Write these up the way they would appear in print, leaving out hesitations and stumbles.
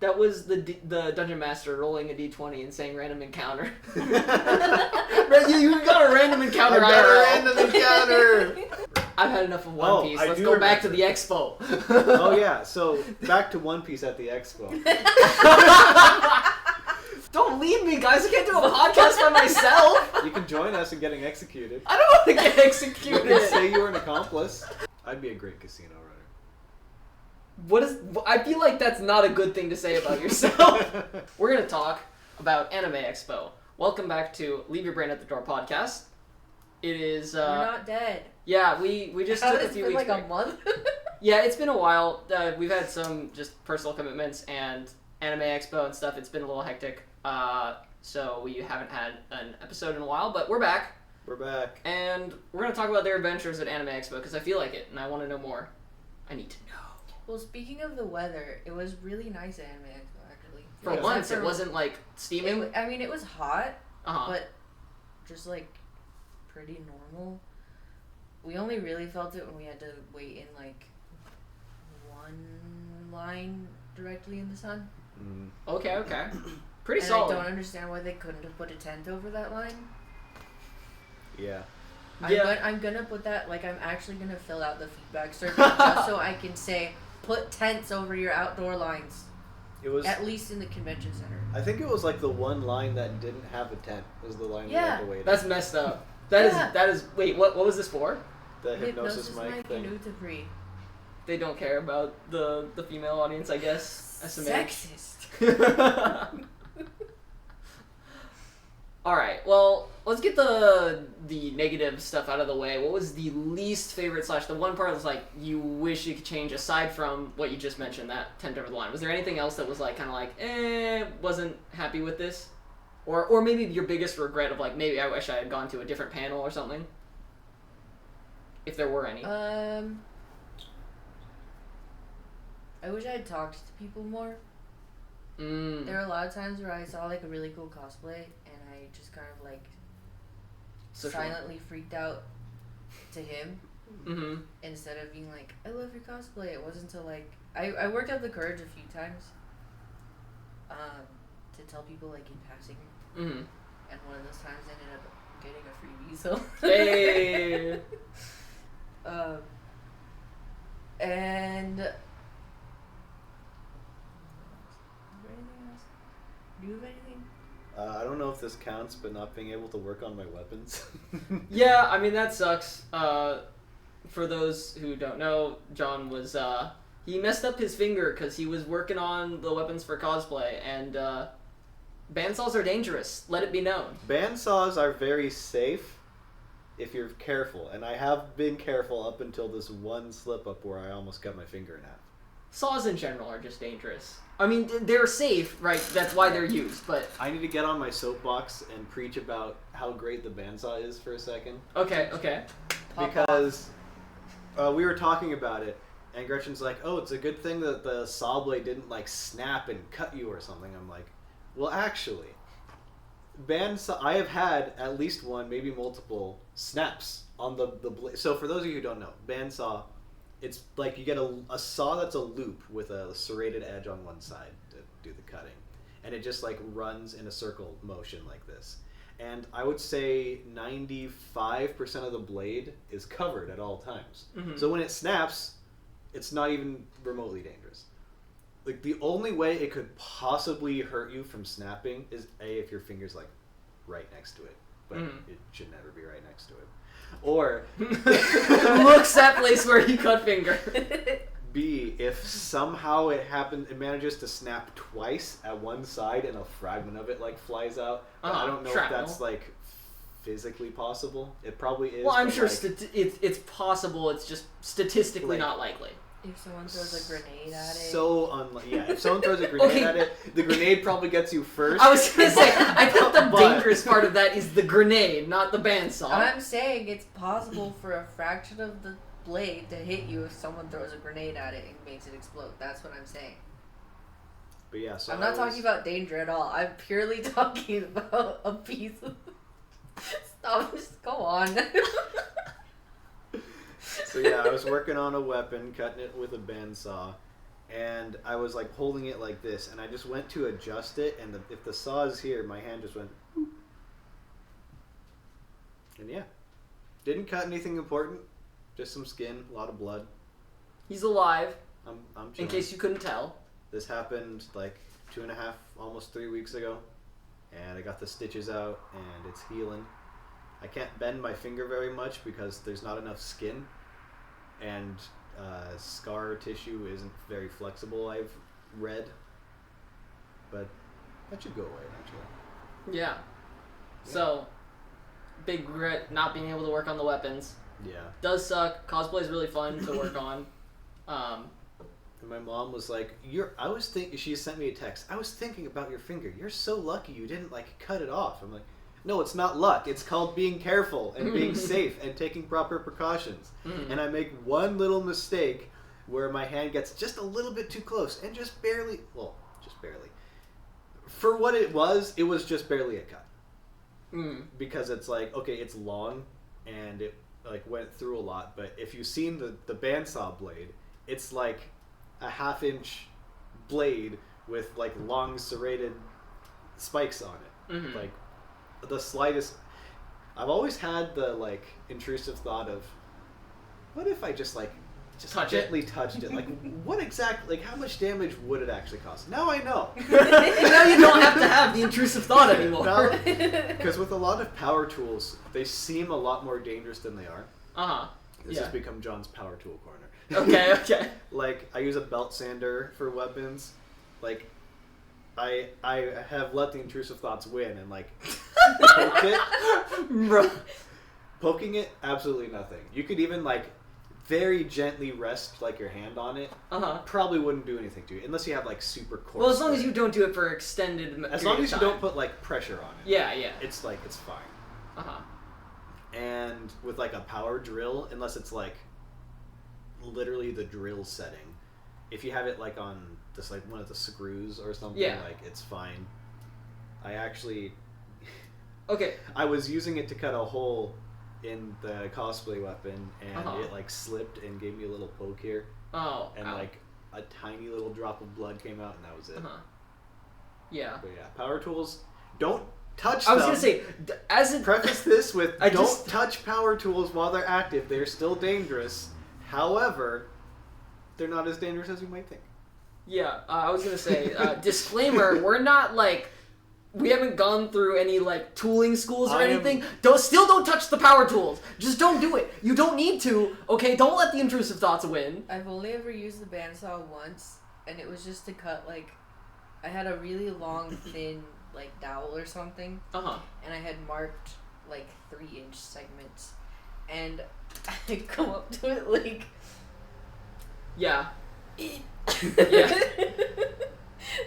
That was the Dungeon Master rolling a d20 and saying random encounter. You got a random encounter. I got a random encounter. I've had enough of One Piece. Let's go back to the expo. Oh yeah, so back to One Piece at the expo. Don't leave me, guys. I can't do a podcast by myself. You can join us in getting executed. I don't want to get executed. You can say you were an accomplice. I'd be a great casino runner. I feel like that's not a good thing to say about yourself. We're going to talk about Anime Expo. Welcome back to Leave Your Brain at the Door podcast. It is... We're not dead. Yeah, we just took a few weeks It's been like a month? Yeah, it's been a while. We've had some just personal commitments and Anime Expo and stuff. It's been a little hectic. So we haven't had an episode in a while, but we're back. We're back. And we're going to talk about their adventures at Anime Expo because I feel like it and I want to know more. I need to know. Well, speaking of the weather, it was really nice at Anime Expo, actually. For once, it wasn't like steaming. It was hot, Uh-huh. but just like pretty normal. We only really felt it when we had to wait in like one line directly in the sun. Okay. Pretty and solid. I don't understand why they couldn't have put a tent over that line. Yeah. I'm gonna put that, like, I'm actually gonna fill out the feedback survey just so I can say, put tents over your outdoor lines. It was at least in the convention center. I think it was like the one line that didn't have a tent was the line we had to wait. That's messed up. That is. Wait, what was this for? The hypnosis mic thing. Free. They don't care about the female audience, I guess. Sexist. All right. Well, let's get the negative stuff out of the way. What was the least favorite / the one part that's like you wish you could change aside from what you just mentioned, that tent over the line? Was there anything else that was like kind of like wasn't happy with this, or maybe your biggest regret of like maybe I wish I had gone to a different panel or something, if there were any? I wish I had talked to people more. There were a lot of times where I saw like a really cool cosplay and I just kind of like silently freaked out to him instead of being like, I love your cosplay. It wasn't until like I worked up the courage a few times to tell people like in passing, and one of those times I ended up getting a freebie. So hey. And do you have anything? I don't know if this counts, but not being able to work on my weapons. Yeah, I mean, that sucks. For those who don't know, John was, he messed up his finger because he was working on the weapons for cosplay, and bandsaws are dangerous. Let it be known. Bandsaws are very safe if you're careful, and I have been careful up until this one slip-up where I almost cut my finger in half. Saws in general are just dangerous. I mean, they're safe, right? That's why they're used, but... I need to get on my soapbox and preach about how great the bandsaw is for a second. Okay. Because we were talking about it, and Gretchen's like, oh, it's a good thing that the saw blade didn't, like, snap and cut you or something. I'm like, well, actually, bandsaw... I have had at least one, maybe multiple, snaps on the blade. So for those of you who don't know, bandsaw... It's like you get a saw that's a loop with a serrated edge on one side to do the cutting. And it just like runs in a circle motion like this. And I would say 95% of the blade is covered at all times. So when it snaps, it's not even remotely dangerous. Like the only way it could possibly hurt you from snapping is if your finger's like right next to it. But it should never be right next to it. Or looks that place where he cut finger. B, if somehow it manages to snap twice at one side and a fragment of it like flies out. I don't know if that's like physically possible. It probably is. Well, I'm sure like, it's possible. It's just statistically not likely. If someone throws a grenade at it. If someone throws a grenade at it, the grenade probably gets you first. I was gonna say, I thought the dangerous part of that is the grenade, not the bandsaw. I'm saying it's possible for a fraction of the blade to hit you if someone throws a grenade at it and makes it explode. That's what I'm saying. But yeah, so I'm not talking about danger at all. I'm purely talking about a piece of... Stop, just go on. So yeah, I was working on a weapon, cutting it with a bandsaw, and I was like holding it like this, and I just went to adjust it, and if the saw is here, my hand just went, whoop. And yeah, didn't cut anything important, just some skin, a lot of blood. He's alive. I'm in chilling. case you couldn't tell. This happened like 2.5, almost 3 weeks ago, and I got the stitches out, and it's healing. I can't bend my finger very much because there's not enough skin, and scar tissue isn't very flexible, I've read. But that should go away eventually. Yeah. So, big regret not being able to work on the weapons. Yeah. Does suck. Cosplay is really fun to work on. And my mom was like, she sent me a text. I was thinking about your finger. You're so lucky you didn't like cut it off. I'm like, no, it's not luck. It's called being careful and being safe and taking proper precautions. And I make one little mistake where my hand gets just a little bit too close and just barely. For what it was just barely a cut. Because it's like, okay, it's long and it like went through a lot. But if you've seen the bandsaw blade, it's like a 1/2-inch blade with like long serrated spikes on it. Like the slightest. I've always had the like intrusive thought of, what if I just gently touched it? Like, what exactly? Like, how much damage would it actually cause? Now I know. Now you don't have to have the intrusive thought anymore. Because with a lot of power tools, they seem a lot more dangerous than they are. This has become John's power tool corner. Okay. Like, I use a belt sander for weapons. Like, I have let the intrusive thoughts win and like poke it. Bro. Poking it, absolutely nothing. You could even like very gently rest like your hand on it. Probably wouldn't do anything to you unless you have like super coarse. Well, as long as you don't do it for extended. As long as you don't put like pressure on it. Yeah. It's like it's fine. And with like a power drill, unless it's like literally the drill setting, if you have it like on this like one of the screws or something, like it's fine. I actually I was using it to cut a hole in the cosplay weapon, and it like slipped and gave me a little poke here. And like a tiny little drop of blood came out, and that was it. Yeah. But yeah, power tools, don't touch them. I was gonna say, preface this with don't touch power tools while they're active. They're still dangerous. However, they're not as dangerous as you might think. Yeah, I was gonna say, disclaimer: we're not like. We haven't gone through any like tooling schools or anything. Don't touch the power tools. Just don't do it. You don't need to. Okay, don't let the intrusive thoughts win. I've only ever used the bandsaw once, and it was just to cut like, I had a really long, thin like dowel or something. And I had marked like 3-inch segments, and I come up to it like. Yeah. Yeah.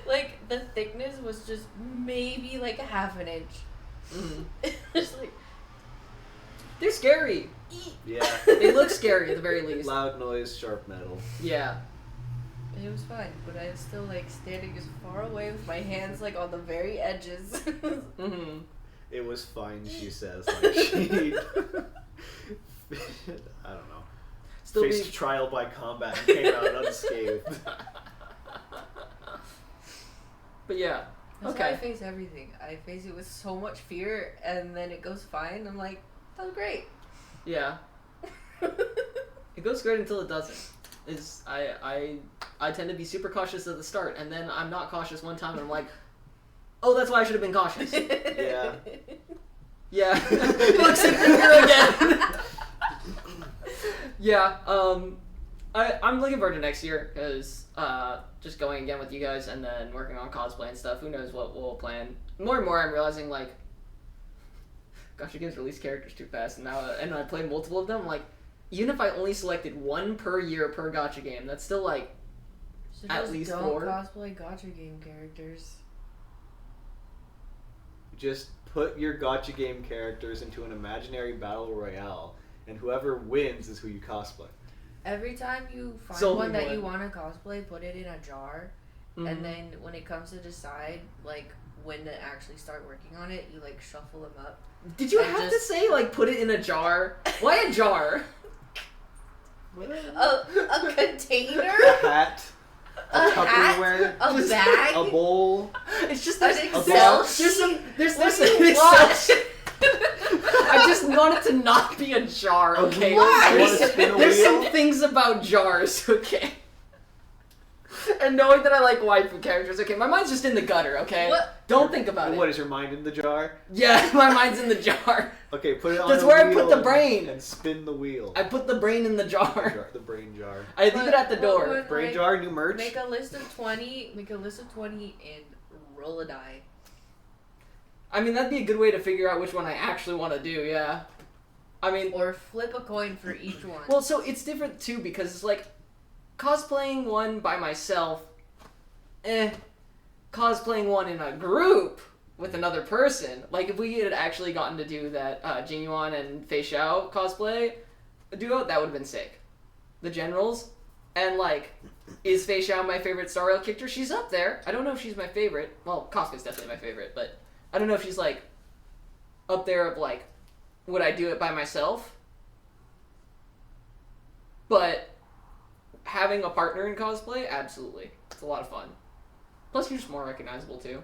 Like, the thickness was just maybe like a 1/2 inch. It's like... They're scary. Yeah. They look scary at the very least. Loud noise, sharp metal. Yeah. It was fine, but I was still like standing as far away with my hands like on the very edges. It was fine, she says. Like she... I don't know. Still faced trial by combat and came out unscathed. But yeah, That's how I face everything. I face it with so much fear, and then it goes fine. I'm like, that was great. Yeah. It goes great until it doesn't. I tend to be super cautious at the start, and then I'm not cautious one time, and I'm like, oh, that's why I should have been cautious. Yeah. Yeah. Looks at finger again. Yeah. I'm looking forward to next year because just going again with you guys and then working on cosplay and stuff. Who knows what we'll plan. More and more, I'm realizing like, gosh, you games release characters too fast, and now and I play multiple of them. I'm like, even if I only selected one per year per gacha game, that's still like so at least don't 4. Cosplay gacha game characters. Just put your gacha game characters into an imaginary battle royale, and whoever wins is who you cosplay. Every time you find one that you want to cosplay, put it in a jar, and then when it comes to decide, like, when to actually start working on it, you, like, shuffle them up. Did you have to say, like, put it in a jar? Why a jar? A container? A hat. a Tupperware, a bag, a bowl. It's just an Excel sheet. There's What some do you Excel want? sheet. I just want it to not be a jar, okay? Why? You wanna spin a There's some wheel? things about jars, okay? And knowing that I like waifu characters, okay, my mind's just in the gutter, okay? What? Don't think about What it. is your mind in the jar? Yeah, my mind's in the jar. Okay, put it on That's the where I wheel put the and- brain. and spin the wheel. I put the brain in the jar. The brain jar. I leave it at the What door. would, Brain like, jar, new merch. Make a list of 20. Make a list of 20 and roll a die. I mean, that'd be a good way to figure out which one I actually want to do, yeah. I mean, Or flip a coin for each one. well, so it's different too because it's like cosplaying one by myself, cosplaying one in a group with another person. Like if we had actually gotten to do that Jinyuan and Fei Xiao cosplay duo, that would have been sick. The generals, and like, is Fei Xiao my favorite Star Rail character? She's up there. I don't know if she's my favorite. Well, Kafka's definitely my favorite, but I don't know if she's like up there of like, would I do it by myself? But having a partner in cosplay, absolutely. It's a lot of fun. Plus, you're just more recognizable too.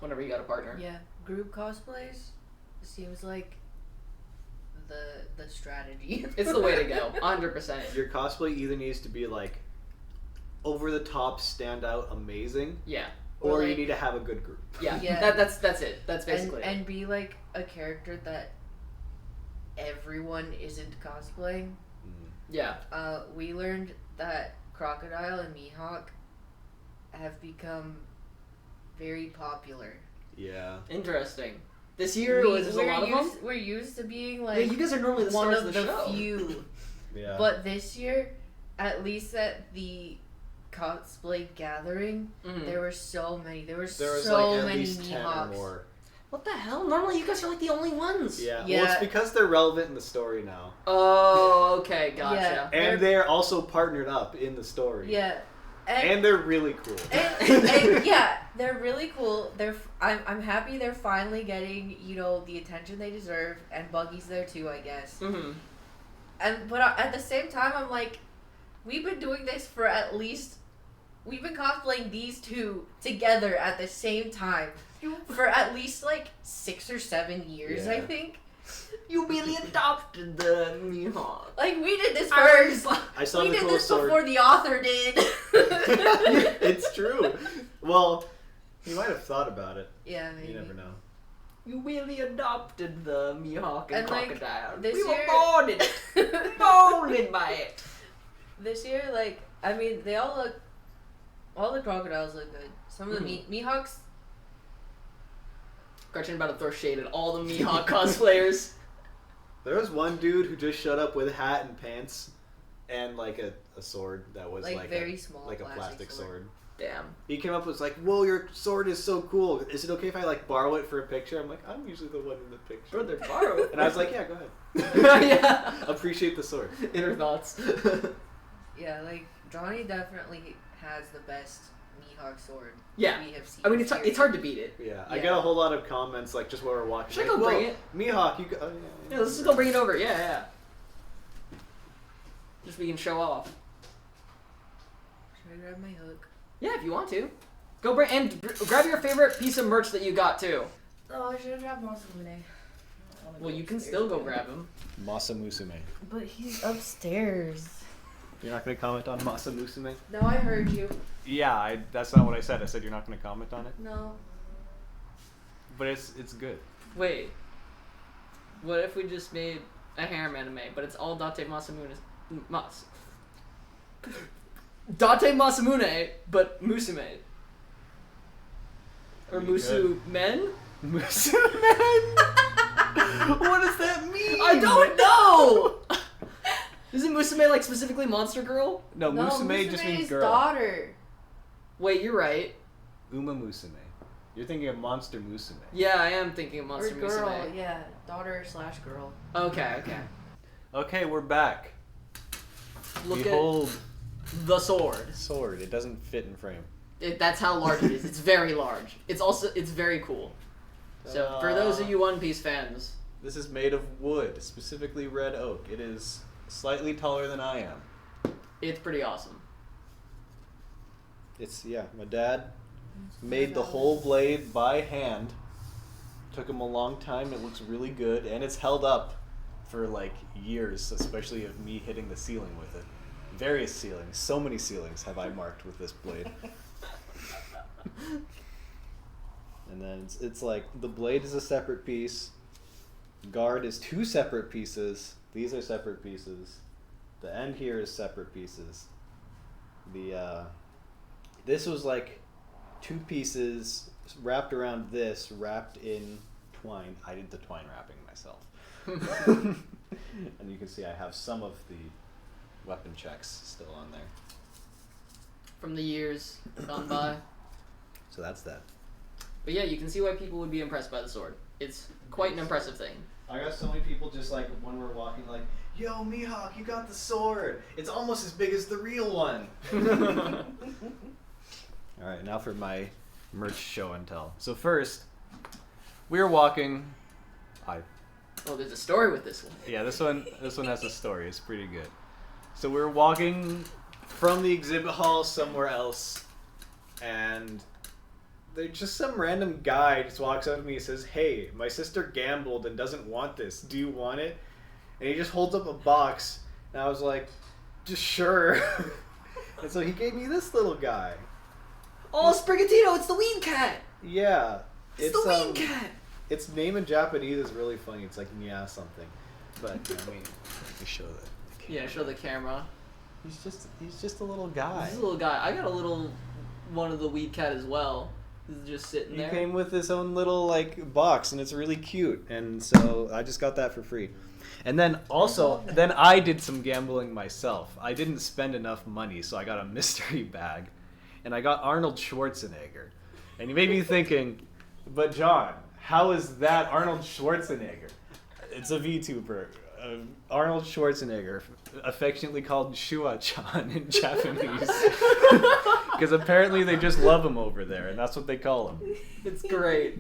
Whenever you got a partner. Yeah, group cosplays seems like the strategy. It's the way to go. 100%. Your cosplay either needs to be like over the top, stand out, amazing, Yeah. or Or, you like- need to have a good group. Yeah. Yeah. That's it. That's basically and it. be like a character that everyone isn't cosplaying. Yeah. We learned that Crocodile and Mihawk have become very popular. Yeah. Interesting. This year was there's a lot of them. We're used to being Yeah, like you guys are normally the one stars of of the the show. few. Yeah. But this year, at least at the cosplay gathering, Mhm. there were so many. There were there was so like at many least 10 or Mihawks. more. What the hell? Normally you guys are like the only ones. Yeah. Well, Yeah. it's because they're relevant in the story now, Oh, okay, gotcha. Yeah. and they're also partnered up in the story. Yeah, And they're really cool. and yeah, they're really cool. I'm happy they're finally getting the attention they deserve, and Buggy's there too, I guess. Mm-hmm. But at the same time, I'm like, we've been doing this for at least. We've been cosplaying these two together at the same time for at least like 6 or 7 years, I Yeah. think. You really adopted the Mihawk. Like we did this first. I saw We the did cool this sword. before the author did. It's true. Well, he might have thought about it. Yeah, maybe. You never know. You really adopted the Mihawk and, And, like, Crocodile. this we were year- born in it. Molded by it. This year, like, I mean, they all look. All the crocodiles look good. Some of the Mihawks. Gretchen about to throw shade at all the Mihawk cosplayers. There was one dude who just showed up with a hat and pants and like a sword that was Like, like very a, small like a plastic plastic sword. sword. Damn. He came up and was like, "Whoa, your sword is so cool. Is it okay if I like borrow it for a picture?" I'm like, "I'm usually the one in the picture." Brother, borrow. And I was like, "Yeah, go ahead." Yeah. Appreciate the sword. Inner thoughts. Yeah, like, Johnny definitely has the best Mihawk sword Yeah. we have seen. I mean, this year. it's hard to beat it. Yeah, I Yeah. get a whole lot of comments like just while we're watching. Should I like, go bring "Whoa, it?" Mihawk, you go. Oh, Yeah, let's just go bring it over. Yeah, yeah. Just we can show off. Should I grab my hook? Yeah, if you want to. Go bring and grab your favorite piece of merch that you got too. Oh, I should have grabbed Masamune. Well, you can still go grab him. Masa Musume. But he's upstairs. You're not going to comment on Masa Musume? No, I heard you. Yeah, that's not what I said. I said you're not going to comment on it. No. But it's good. Wait. What if we just made a harem anime, but it's all Date Masamune? Date Masamune, but Musume. Or That'd be Musu Men? Musume? What does that mean? I don't know! Isn't Musume like specifically Monster Girl? No, No, Musume just means Musume's girl. daughter. Wait, you're right. Uma Musume. You're thinking of Monster Musume. Yeah, I am thinking of Monster Or girl, Musume. yeah. Daughter/girl. Okay, okay. Okay, we're back. Look Behold at the sword. sword. It doesn't fit in frame. That's how large it is. It's very large. It's very cool. So for those of you One Piece fans, This is made of wood, specifically red oak. It is slightly taller than I am. it's pretty awesome. My dad made the whole blade by hand. Took him a long time. It looks really good, and it's held up for like years, especially of me hitting the ceiling with it. Various ceilings, so many ceilings have I marked with this blade. And then it's like the blade is a separate piece, guard is 2 separate pieces. These are separate pieces. The end here is separate pieces. This was like 2 pieces wrapped around this, wrapped in twine. I did the twine wrapping myself. And you can see I have some of the weapon checks still on there. From the years gone by. So that's that. But yeah, you can see why people would be impressed by the sword. It's quite an impressive thing. I got so many people just like when we're walking like, yo, Mihawk, you got the sword. It's almost as big as the real one. All right, now for my merch show and tell. So first, we were walking. Oh, there's a story with this one. Yeah, this one has a story. It's pretty good. So we were walking from the exhibit hall somewhere else, and there's just some random guy just walks up to me and says, "Hey, my sister gambled and doesn't want this. Do you want it?" And he just holds up a box, and I was like, "Just sure." And so he gave me this little guy. Oh, Sprigatito, it's the weed cat! Yeah. It's the weed cat! Its name in Japanese is really funny. It's like Nya something. But, I mean, let me show that. Yeah, show the camera. He's just a little guy. He's a little guy. I got a little one of the weed cat as well. He's just sitting there. He came with his own little like box, and it's really cute. And so I just got that for free. And then also, then I did some gambling myself. I didn't spend enough money, so I got a mystery bag, and I got Arnold Schwarzenegger. And you made me thinking, but John, how is that Arnold Schwarzenegger? It's a VTuber. Arnold Schwarzenegger, affectionately called Shua-chan in Japanese. Because apparently they just love him over there, and that's what they call him. It's great.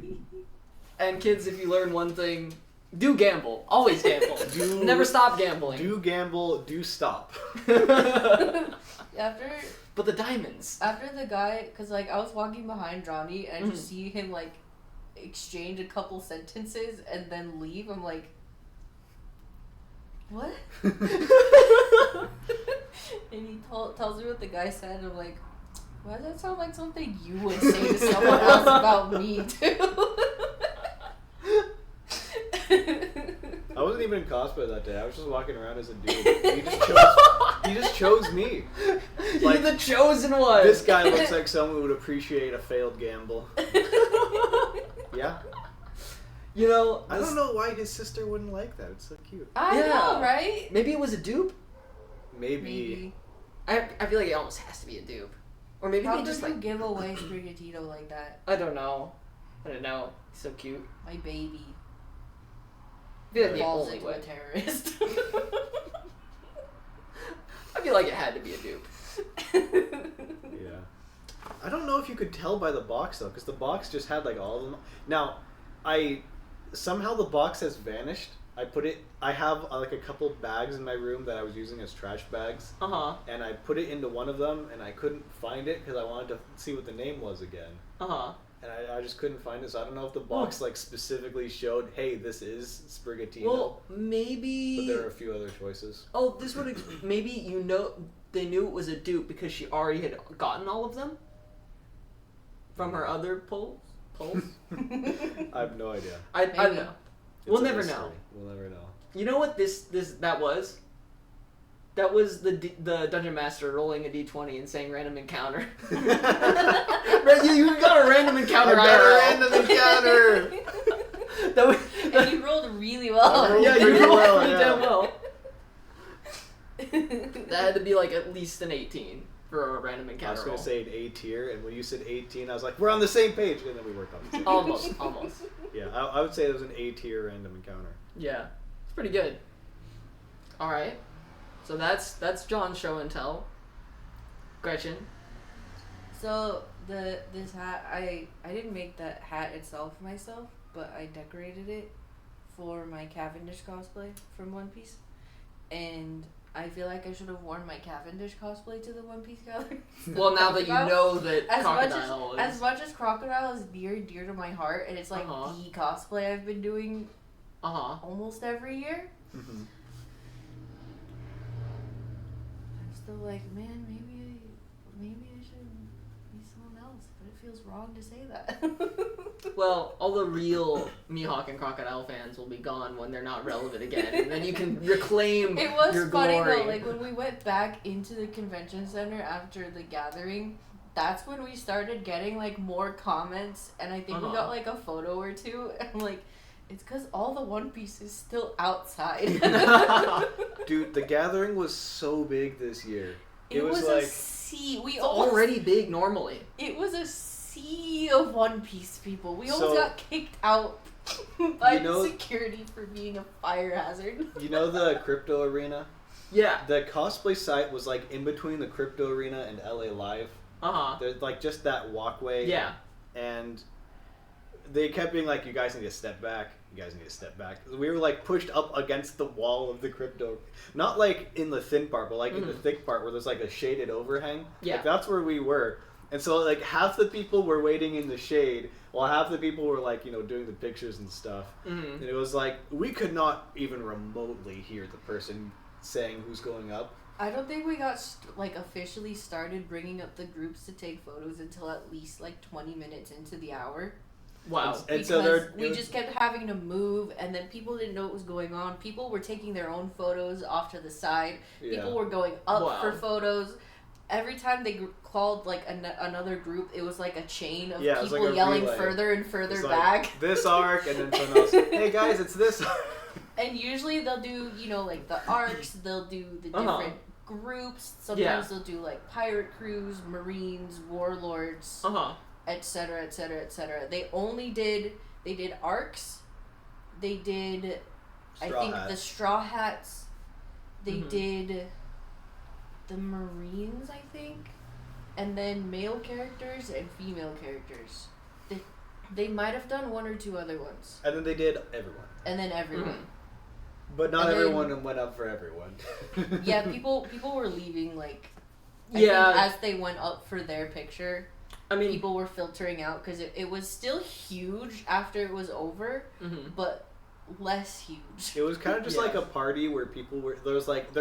And kids, if you learn one thing, do gamble. Always gamble. Never stop gambling. Do gamble, do stop. But the diamonds. After the guy, because like I was walking behind Johnny and I just see him like exchange a couple sentences and then leave. I'm like, what? And he tells me what the guy said, and I'm like, why does that sound like something you would say to someone else about me too? I wasn't even in cosplay that day. I was just walking around as a dude. He just chose me. Like, you're the chosen one. This guy looks like someone who would appreciate a failed gamble. Yeah. You know, I don't know why his sister wouldn't like that. It's so cute. I know, right? Maybe it was a dupe? Maybe. I feel like it almost has to be a dupe. Or maybe How they just could you like give away Sprigatito like that? I don't know. He's so cute. My baby. I feel like the falls only into way. a terrorist. I feel like it had to be a dupe. Yeah. I don't know if you could tell by the box though, because the box just had like all of them. Now, somehow the box has vanished. I have like a couple bags in my room that I was using as trash bags. Uh-huh. And I put it into one of them, and I couldn't find it because I wanted to see what the name was again. Uh-huh. And I just couldn't find it, so I don't know if the box like specifically showed, hey, this is Sprigatino. Well, maybe. But there are a few other choices. Oh, this would maybe they knew it was a dupe because she already had gotten all of them from her other polls. I have no idea. I don't know. We'll never mystery. know. We'll never know. You know what that was? That was the dungeon master rolling a d20 and saying random encounter. You got a random encounter. I got a random encounter. And you rolled really well. Yeah, you rolled really yeah. damn well. That had to be like at least an 18 for a random encounter. I was going to say an A tier, and when you said 18, I was like, we're on the same page, and then we worked on the same page. Almost. Yeah, I would say it was an A tier random encounter. Yeah, it's pretty good. All right, so that's John's show and tell. Gretchen. So this hat, I didn't make that hat itself myself, but I decorated it for my Cavendish cosplay from One Piece, and I feel like I should have worn my Cavendish cosplay to the One Piece gathering. Well, now that you know that Crocodile as much as Crocodile is near and dear to my heart, and it's like the cosplay I've been doing almost every year. Mm-hmm. I'm still like, man, maybe I should be someone else, but it feels wrong to say that. Well, all the real Mihawk and Crocodile fans will be gone when they're not relevant again, and then you can reclaim your glory. It was funny though, like when we went back into the convention center after the gathering, that's when we started getting like more comments, and I think we got like a photo or two, and I'm like, it's because all the One Piece is still outside. Dude, the gathering was so big this year. It was like a sea. It's already big normally. It was a sea of One Piece people. We almost got kicked out by the security for being a fire hazard. You know the crypto arena? Yeah. The cosplay site was like in between the crypto arena and LA Live. There's like just that walkway. Yeah. And they kept being like, you guys need to step back. You guys need to step back. We were like pushed up against the wall of the crypto. Not like in the thin part, but like in the thick part where there's like a shaded overhang. Yeah. Like that's where we were. And so like half the people were waiting in the shade while half the people were like, you know, doing the pictures and stuff. Mm-hmm. And it was like, we could not even remotely hear the person saying who's going up. I don't think we got like officially started bringing up the groups to take photos until at least like 20 minutes into the hour. Wow. And so we just kept having to move, and then people didn't know what was going on. People were taking their own photos off to the side. Yeah. People were going up for photos. Every time they called like another group, it was like a chain of people like yelling relay. Further and further back. Like, this arc, and then someone else, hey guys, it's this arc. And usually they'll do, you know, like the arcs, they'll do the different groups. Sometimes they'll do like pirate crews, marines, warlords. Etc., etc., etc. They did arcs. They did, the Straw Hats. They did the Marines, I think. And then male characters and female characters. They might have done one or two other ones. And then they did everyone. And then everyone. Mm-hmm. But not everyone went up for everyone. Yeah, people were leaving, like, I think as they went up for their picture. I mean, people were filtering out because it was still huge after it was over, but less huge. It was kind of just like a party where people were, there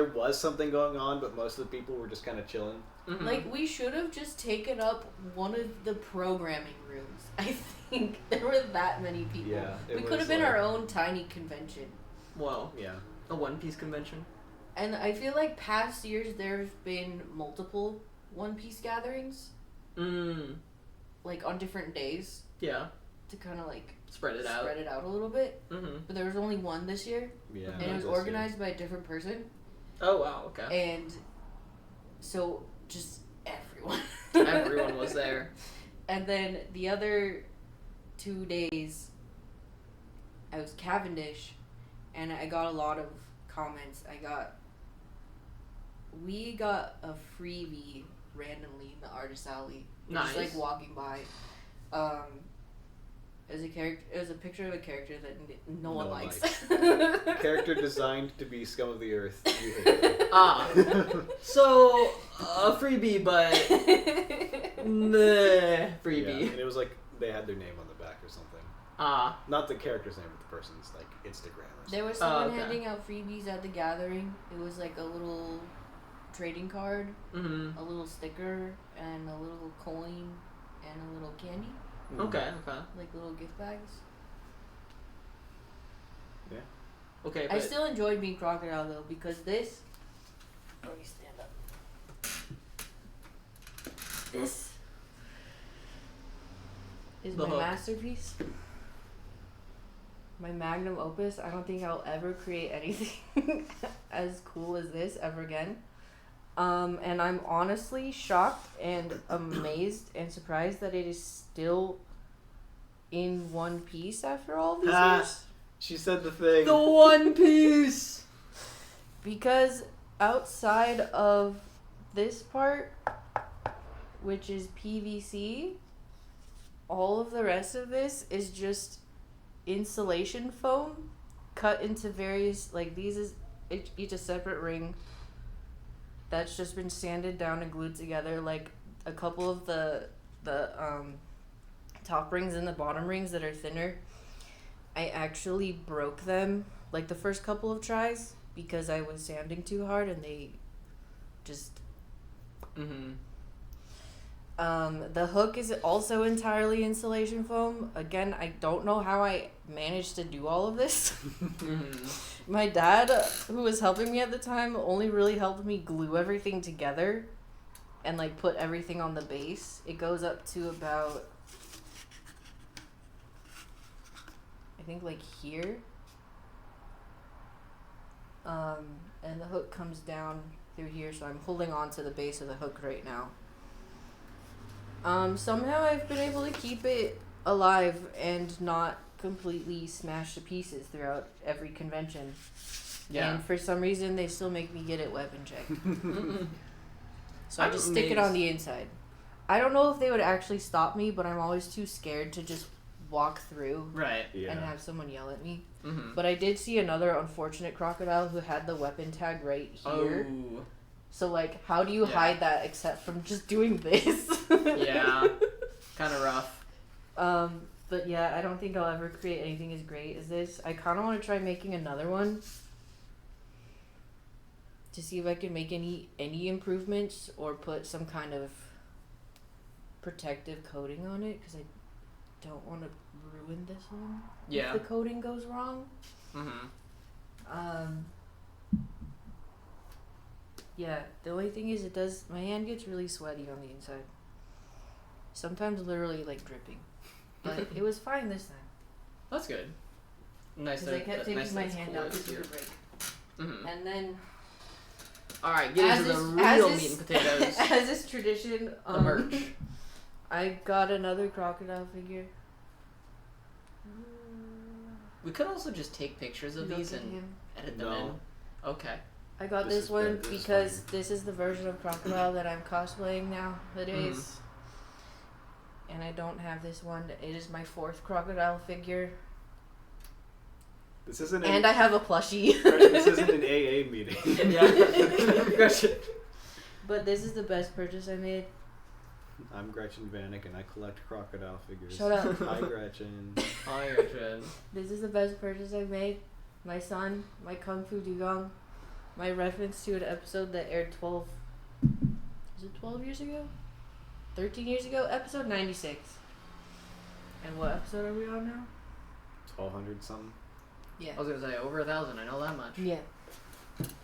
was something going on, but most of the people were just kind of chilling. Mm-hmm. Like, we should have just taken up one of the programming rooms. I think there were that many people. Yeah, we could have been our own tiny convention. Well, yeah. A One Piece convention. And I feel like past years there's been multiple One Piece gatherings. Like on different days. Yeah. To kind of like spread it out a little bit. Mm-hmm. But there was only one this year. Yeah. And it was organized by a different person. Oh wow, okay. And so just everyone. Everyone was there. And then the other 2 days I was Cavendish, and I got a lot of comments. We got a freebie randomly in the artist alley. Nice. Just like walking by. It was a picture of a character that no one likes. Character designed to be scum of the earth. You hate it. So a freebie, but freebie. Yeah, and it was like they had their name on the back or something. Not the character's name, but the person's like Instagram or something. There was someone handing out freebies at the gathering. It was like a little trading card, a little sticker, and a little coin, and a little candy. Okay. Like little gift bags. Yeah. Okay. I still enjoyed being Crocodile though, because this. Let me stand up. This is my masterpiece. My magnum opus. I don't think I'll ever create anything as cool as this ever again. And I'm honestly shocked and amazed and surprised that it is still in one piece after all these years. She said the thing. The One Piece! Because outside of this part, which is PVC, all of the rest of this is just insulation foam cut into various, like these is each a separate ring that's just been sanded down and glued together. Like a couple of the top rings and the bottom rings that are thinner, I actually broke them like the first couple of tries because I was sanding too hard and they just... The hook is also entirely insulation foam. Again, I don't know how I managed to do all of this. My dad, who was helping me at the time, only really helped me glue everything together and like put everything on the base. It goes up to about, I think like here. And the hook comes down through here, so I'm holding on to the base of the hook right now. Somehow I've been able to keep it alive and not completely smash to pieces throughout every convention. Yeah. And for some reason, they still make me get it weapon checked. So I just stick it on the inside. I don't know if they would actually stop me, but I'm always too scared to just walk through and have someone yell at me. But I did see another unfortunate crocodile who had the weapon tag right here. Oh. So, like, how do you hide that except from just doing this? Yeah. Kind of rough. But yeah, I don't think I'll ever create anything as great as this. I kind of want to try making another one to see if I can make any improvements or put some kind of protective coating on it, because I don't want to ruin this one if the coating goes wrong. Yeah, the only thing is my hand gets really sweaty on the inside. Sometimes literally like dripping. But it was fine this time. That's good. Nice. Because I kept taking my hand out to take a break. And then... Alright, get into the real meat and potatoes. As is tradition, merch. I got another crocodile figure. We could also just take pictures of these and edit them in. Okay. I got this one because this is the version of crocodile that I'm cosplaying nowadays. And I don't have this one. It is my 4th crocodile figure. This isn't and I have a plushie. This isn't an AA meeting. Gretchen. But this is the best purchase I made. I'm Gretchen Vanek and I collect crocodile figures. Shut up. Hi, Gretchen. Hi, Gretchen. This is the best purchase I've made. My son, my Kung Fu Dugong. My reference to an episode that aired 12 years ago? 13 years ago? Episode 96. And what episode are we on now? 1200 something. Yeah. I was going to say over 1,000. I know that much. Yeah.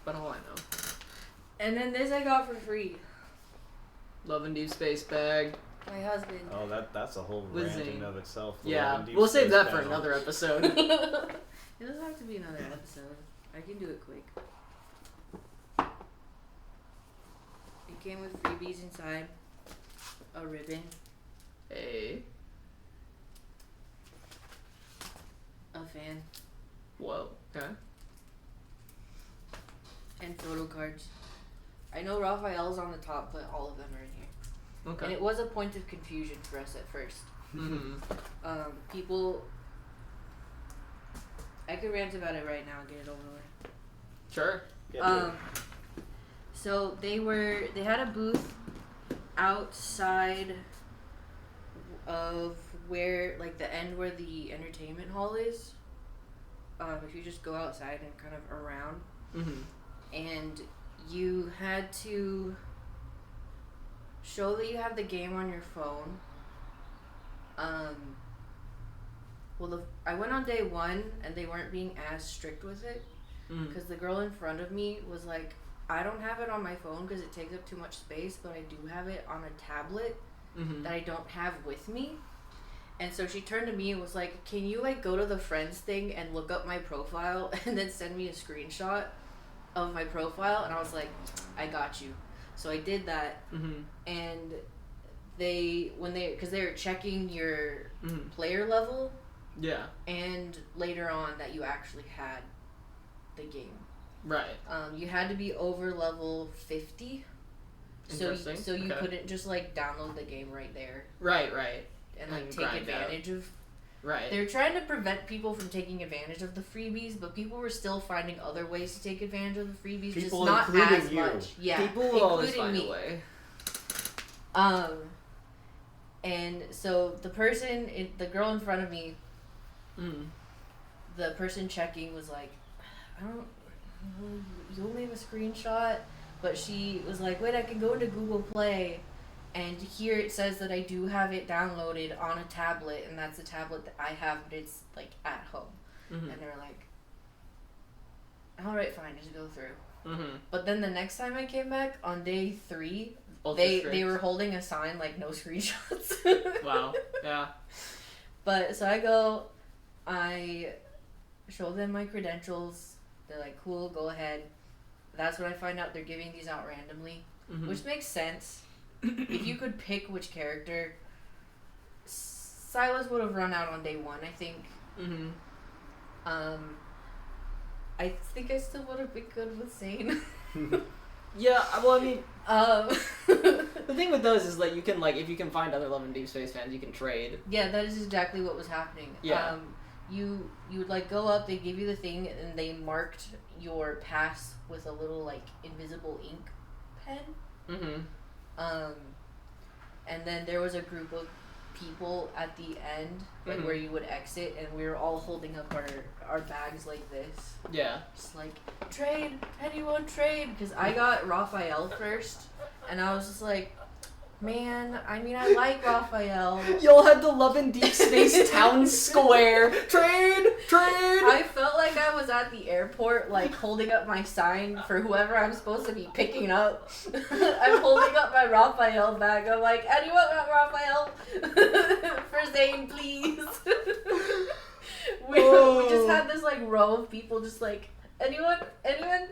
But all I know. And then this I got for free. Love and Deep Space bag. My husband. Oh, that's a whole rant in of itself. Yeah, we'll save that for another episode. It doesn't have to be another episode. I can do it quick. It came with freebies inside. A ribbon. Hey. A fan. Whoa. Okay. And photo cards. I know Raphael's on the top, but all of them are in here. Okay. And it was a point of confusion for us at first. People... I could rant about it right now and get it over with. Sure. So they had a booth outside of where, like, the end where the entertainment hall is. If you just go outside and kind of around. And you had to show that you have the game on your phone. I went on day 1 and they weren't being as strict with it. Because the girl in front of me was like, I don't have it on my phone because it takes up too much space, but I do have it on a tablet that I don't have with me. And so she turned to me and was like, can you, like, go to the friends thing and look up my profile and then send me a screenshot of my profile? And I was like, I got you. So I did that. And because they were checking your player level. Yeah. And later on that you actually had the game. Right. You had to be over level 50. So you couldn't just, like, download the game right there. Right. And, like, take advantage of Right. They're trying to prevent people from taking advantage of the freebies, but people were still finding other ways to take advantage of the freebies, People just not including as you. much. Yeah, People will always including find me. a way. And so the girl in front of me, the person checking was like, I don't, you only have a screenshot, but she was like, wait, I can go into Google Play, and here it says that I do have it downloaded on a tablet, and that's the tablet that I have, but it's like at home. And they were like, all right, fine, just go through. But then the next time I came back on day 3, they were holding a sign like no screenshots. Wow. Yeah. But so I show them my credentials. They're like, cool, go ahead. That's when I find out they're giving these out randomly, which makes sense. If you could pick which character, Silas would have run out on day 1, I think. I think I still would have been good with Zane. Yeah, well, I mean, The the thing with those is, like, you can, like, if you can find other Love and Deep Space fans, you can trade. Yeah, that is exactly what was happening. Yeah. You would, like, go up, they give you the thing, and they marked your pass with a little, like, invisible ink pen. And then there was a group of people at the end, like, where you would exit, and we were all holding up our bags like this. Yeah. Just like, trade, anyone trade, because I got Raphael first, and I was just like, man, I mean, I like Raphael. Y'all had the Love and Deep Space town square. Trade! I felt like I was at the airport, like, holding up my sign for whoever I'm supposed to be picking up. I'm holding up my Raphael bag. I'm like, anyone want Raphael? For Zane, please. We just had this, like, row of people just like, anyone,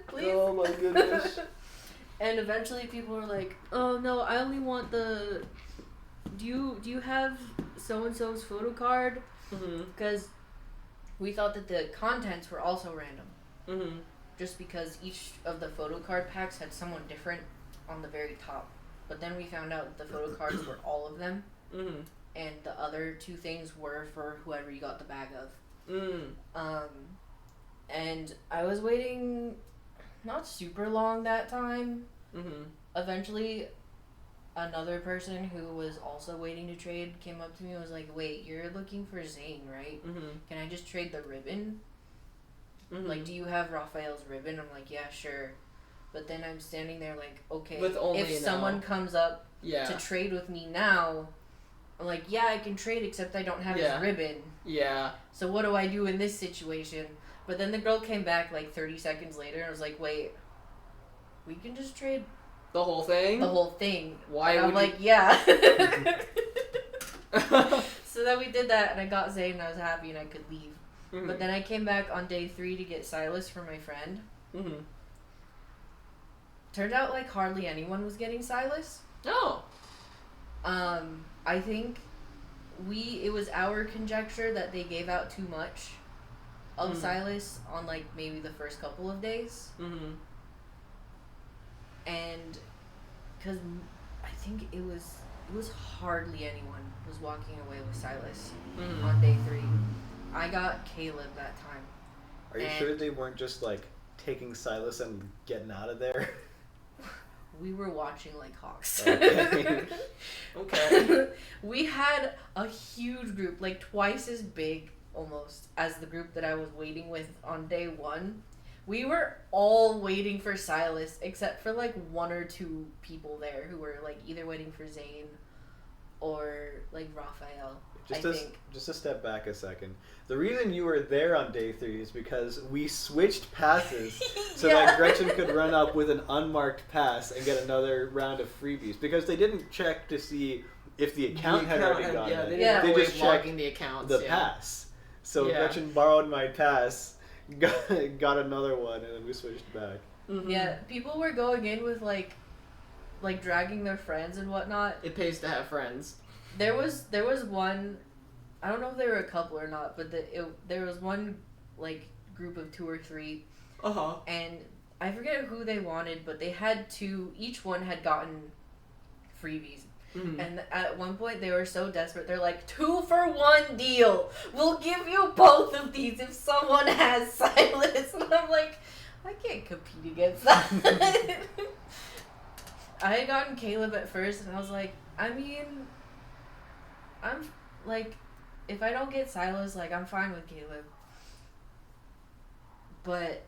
please? Oh my goodness. And eventually people were like, oh no, I only want the, do you have so-and-so's photo card? Because we thought that the contents were also random. Just because each of the photo card packs had someone different on the very top. But then we found out the photo cards were all of them. And the other 2 things were for whoever you got the bag of. And I was waiting not super long that time. Eventually, another person who was also waiting to trade came up to me and was like, wait, you're looking for Zane, right? Can I just trade the ribbon? Like, do you have Raphael's ribbon? I'm like, yeah, sure. But then I'm standing there like, okay, if someone comes up to trade with me now, I'm like, yeah, I can trade, except I don't have his ribbon. Yeah. So what do I do in this situation? But then the girl came back like 30 seconds later and was like, wait, we can just trade the whole thing? The whole thing. Why and would I'm like, yeah. So then we did that, and I got Zane, and I was happy, and I could leave. But then I came back on day 3 to get Silas for my friend. Turned out, like, hardly anyone was getting Silas. Oh. I think it was our conjecture that they gave out too much of Silas on, like, maybe the first couple of days. And because I think it was hardly anyone was walking away with Silas on day 3. I got Caleb that time. Are you sure they weren't just like taking Silas and getting out of there? We were watching like hawks. Okay. We had a huge group, like twice as big almost as the group that I was waiting with on day 1. We were all waiting for Silas, except for like 1 or 2 people there who were like either waiting for Zane or like Raphael. Just a step back a second. The reason you were there on day 3 is because we switched passes so that Gretchen could run up with an unmarked pass and get another round of freebies. Because they didn't check to see if the account had already gone in. They just checked the accounts. The pass. So Gretchen borrowed my pass, got another one, and then we switched back. Yeah, people were going in with like dragging their friends and whatnot. It pays to have friends. There was one, I don't know if they were a couple or not, but there was one like group of 2 or 3, and I forget who they wanted, but they had 2. Each one had gotten freebies. And at one point, they were so desperate. They're like, 2-for-1 deal. We'll give you both of these if someone has Silas. And I'm like, I can't compete against that. I had gotten Caleb at first, and I was like, I mean, I'm, like, if I don't get Silas, like, I'm fine with Caleb. But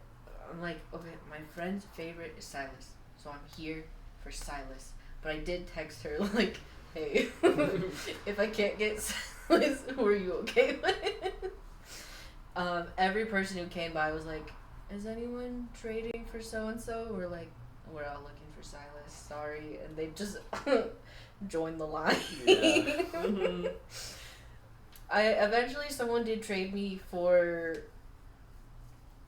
I'm like, okay, my friend's favorite is Silas, so I'm here for Silas. But I did text her, like, hey, if I can't get Silas, who are you okay with? Every person who came by was like, is anyone trading for so-and-so? We're like, we're all looking for Silas, sorry. And they just joined the line. Yeah. Eventually someone did trade me for...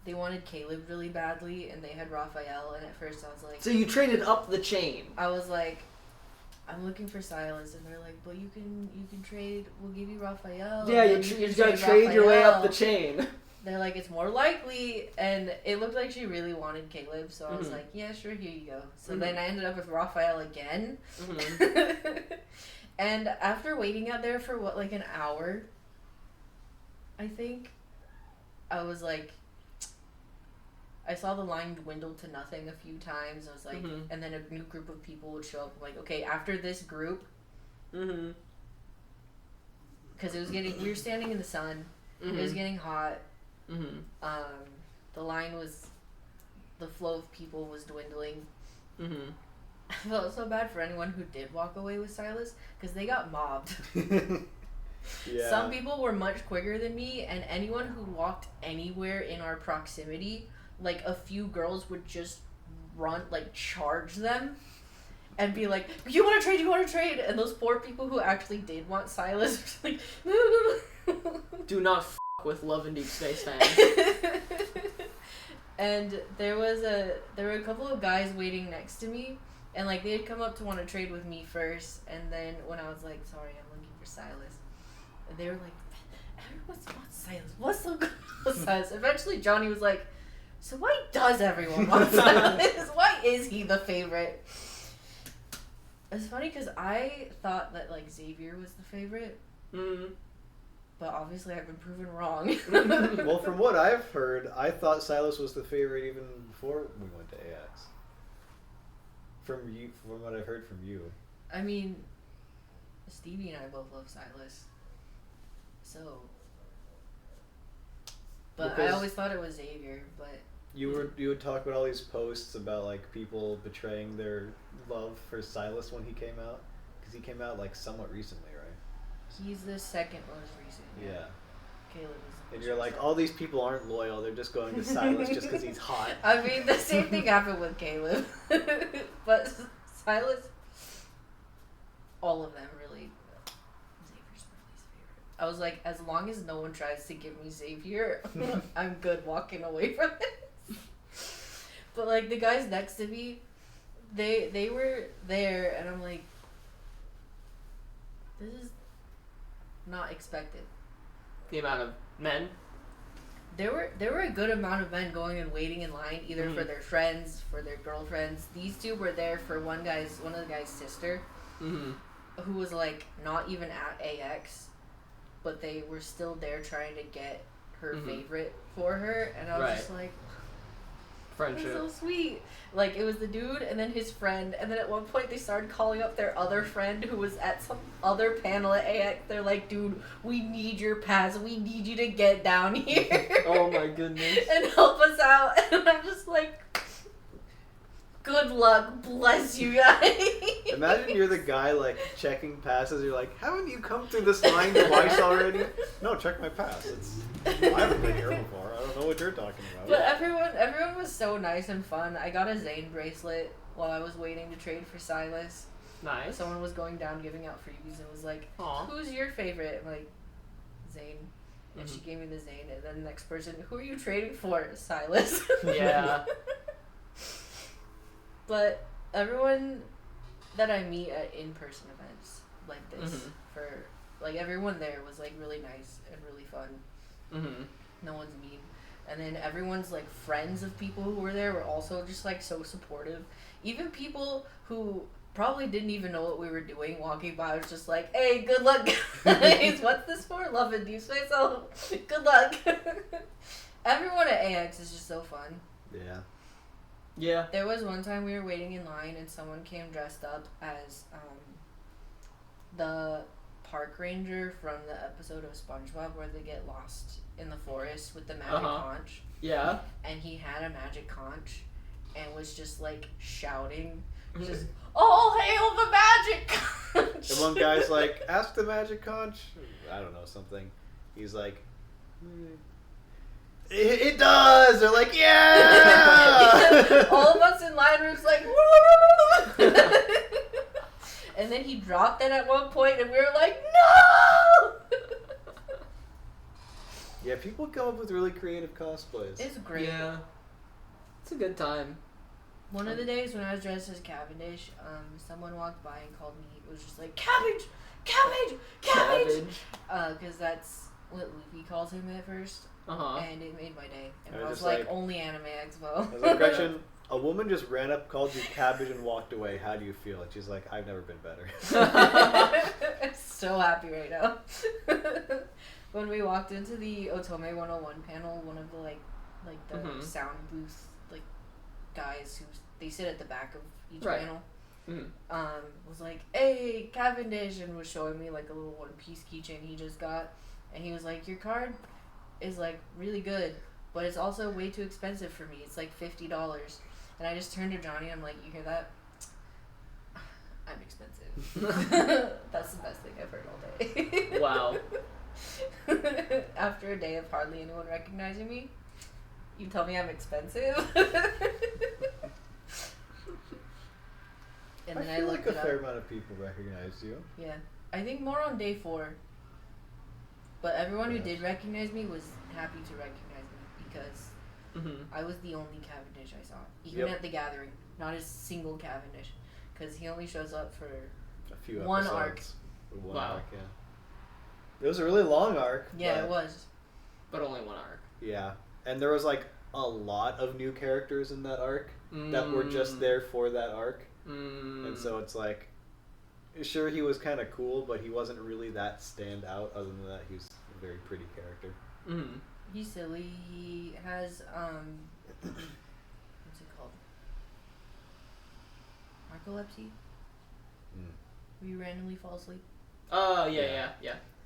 They wanted Caleb really badly, and they had Raphael, and at first I was like... So you traded up the chain. I was like, I'm looking for Silas, and they're like, but you can trade, we'll give you Raphael. Yeah, you gotta trade your way up the chain. They're like, it's more likely, and it looked like she really wanted Caleb, so I was like, yeah, sure, here you go. So then I ended up with Raphael again. And after waiting out there for, like an hour, I think, I was like... I saw the line dwindle to nothing a few times. I was like, and then a new group of people would show up. I'm like, okay, after this group, because it was getting, we were standing in the sun. It was getting hot. The line was, the flow of people was dwindling. I felt so bad for anyone who did walk away with Silas, because they got mobbed. Yeah. Some people were much quicker than me, and anyone who walked anywhere in our proximity, like, a few girls would just run, like, charge them and be like, you want to trade, you want to trade? And those poor people who actually did want Silas were like, do not f*** with Love and Deep Space fans. And there were a couple of guys waiting next to me, and, like, they had come up to want to trade with me first, and then when I was like, sorry, I'm looking for Silas, and they were like, everyone wants Silas, what's so good about Silas? Eventually Johnny was like, so why does everyone want Silas? Why is he the favorite? It's funny because I thought that, like, Xavier was the favorite. But obviously I've been proven wrong. Well, from what I've heard, I thought Silas was the favorite even before we went to AX. From what I've heard from you. I mean, Stevie and I both love Silas. So... But because I always thought it was Xavier, but... You would talk about all these posts about, like, people betraying their love for Silas when he came out? Because he came out, like, somewhat recently, right? He's the second most recent. Yeah. Caleb is... And you're like, all these people aren't loyal, they're just going to Silas just because he's hot. I mean, the same thing happened with Caleb. But Silas... All of them, really... I was like, as long as no one tries to give me Xavier, I'm good walking away from it. But, like, the guys next to me, they were there, and I'm like, this is not expected. The amount of men? There were a good amount of men going and waiting in line, either for their friends, for their girlfriends. These two were there for one of the guy's sister, who was, like, not even at AX. But they were still there trying to get her favorite for her, and I was just like, friendship. That's so sweet. Like, it was the dude and then his friend, and then at one point they started calling up their other friend who was at some other panel at AX. They're like, dude, we need your pass. We need you to get down here. Oh my goodness. And help us out. And I'm just like, good luck, bless you guys. Imagine you're the guy, like, checking passes. You're like, haven't you come through this line twice already? No, check my pass. I haven't been here before. I don't know what you're talking about. But everyone was so nice and fun. I got a Zane bracelet while I was waiting to trade for Silas. Nice. Someone was going down giving out freebies and was like, Aww. Who's your favorite? I'm like, Zane. And she gave me the Zane. And then the next person, who are you trading for? Silas. Yeah. But everyone that I meet at in-person events like this, for, like, everyone there was, like, really nice and really fun. No one's mean. And then everyone's, like, friends of people who were there were also just, like, so supportive. Even people who probably didn't even know what we were doing walking by. I was just like, hey, good luck, guys. What's this for? Love induce myself. Good luck. Everyone at AX is just so fun. Yeah. Yeah. There was one time we were waiting in line and someone came dressed up as the park ranger from the episode of SpongeBob where they get lost in the forest with the magic conch. Yeah. And he had a magic conch and was just like shouting, just, "Oh, hail the magic conch!" And one guy's like, ask the magic conch. I don't know, something. He's like, it does! They're like, yeah! All of us in line were just like, and then he dropped it at one point and we were like, no! Yeah, people come up with really creative cosplays. It's great. Yeah. It's a good time. One of the days when I was dressed as Cavendish, someone walked by and called me. It was just like, Cabbage! Cabbage! Cabbage! Because that's what Luffy calls him at first. And it made my day. And I was like, only Anime Expo. I was like, Gretchen, a woman just ran up, called you cabbage, and walked away. How do you feel? And she's like, I've never been better. I'm so happy right now. When we walked into the Otome 101 panel, one of the the sound booth guys who they sit at the back of each panel was like, hey, Cavendish, and was showing me like a little One Piece keychain he just got, and he was like, your card is like really good, but it's also way too expensive for me. It's like $50. And I just turned to Johnny and I'm like, you hear that? I'm expensive. That's the best thing I've heard all day. Wow. After a day of hardly anyone recognizing me, you tell me I'm expensive. And then I feel looked like a it fair up. amount of people recognized you. Yeah, I think more on day 4. But everyone who did recognize me was happy to recognize me because I was the only Cavendish I saw, even at the gathering. Not a single Cavendish, because he only shows up for a few one episodes. arc. One arc, yeah. It was a really long arc. Yeah, it was. But only one arc. Yeah, and there was like a lot of new characters in that arc that were just there for that arc, and so it's like, sure, he was kind of cool, but he wasn't really that stand out. Other than that, he was a very pretty character. He's silly. He has what's it called? Narcolepsy. Where you randomly fall asleep. Oh yeah.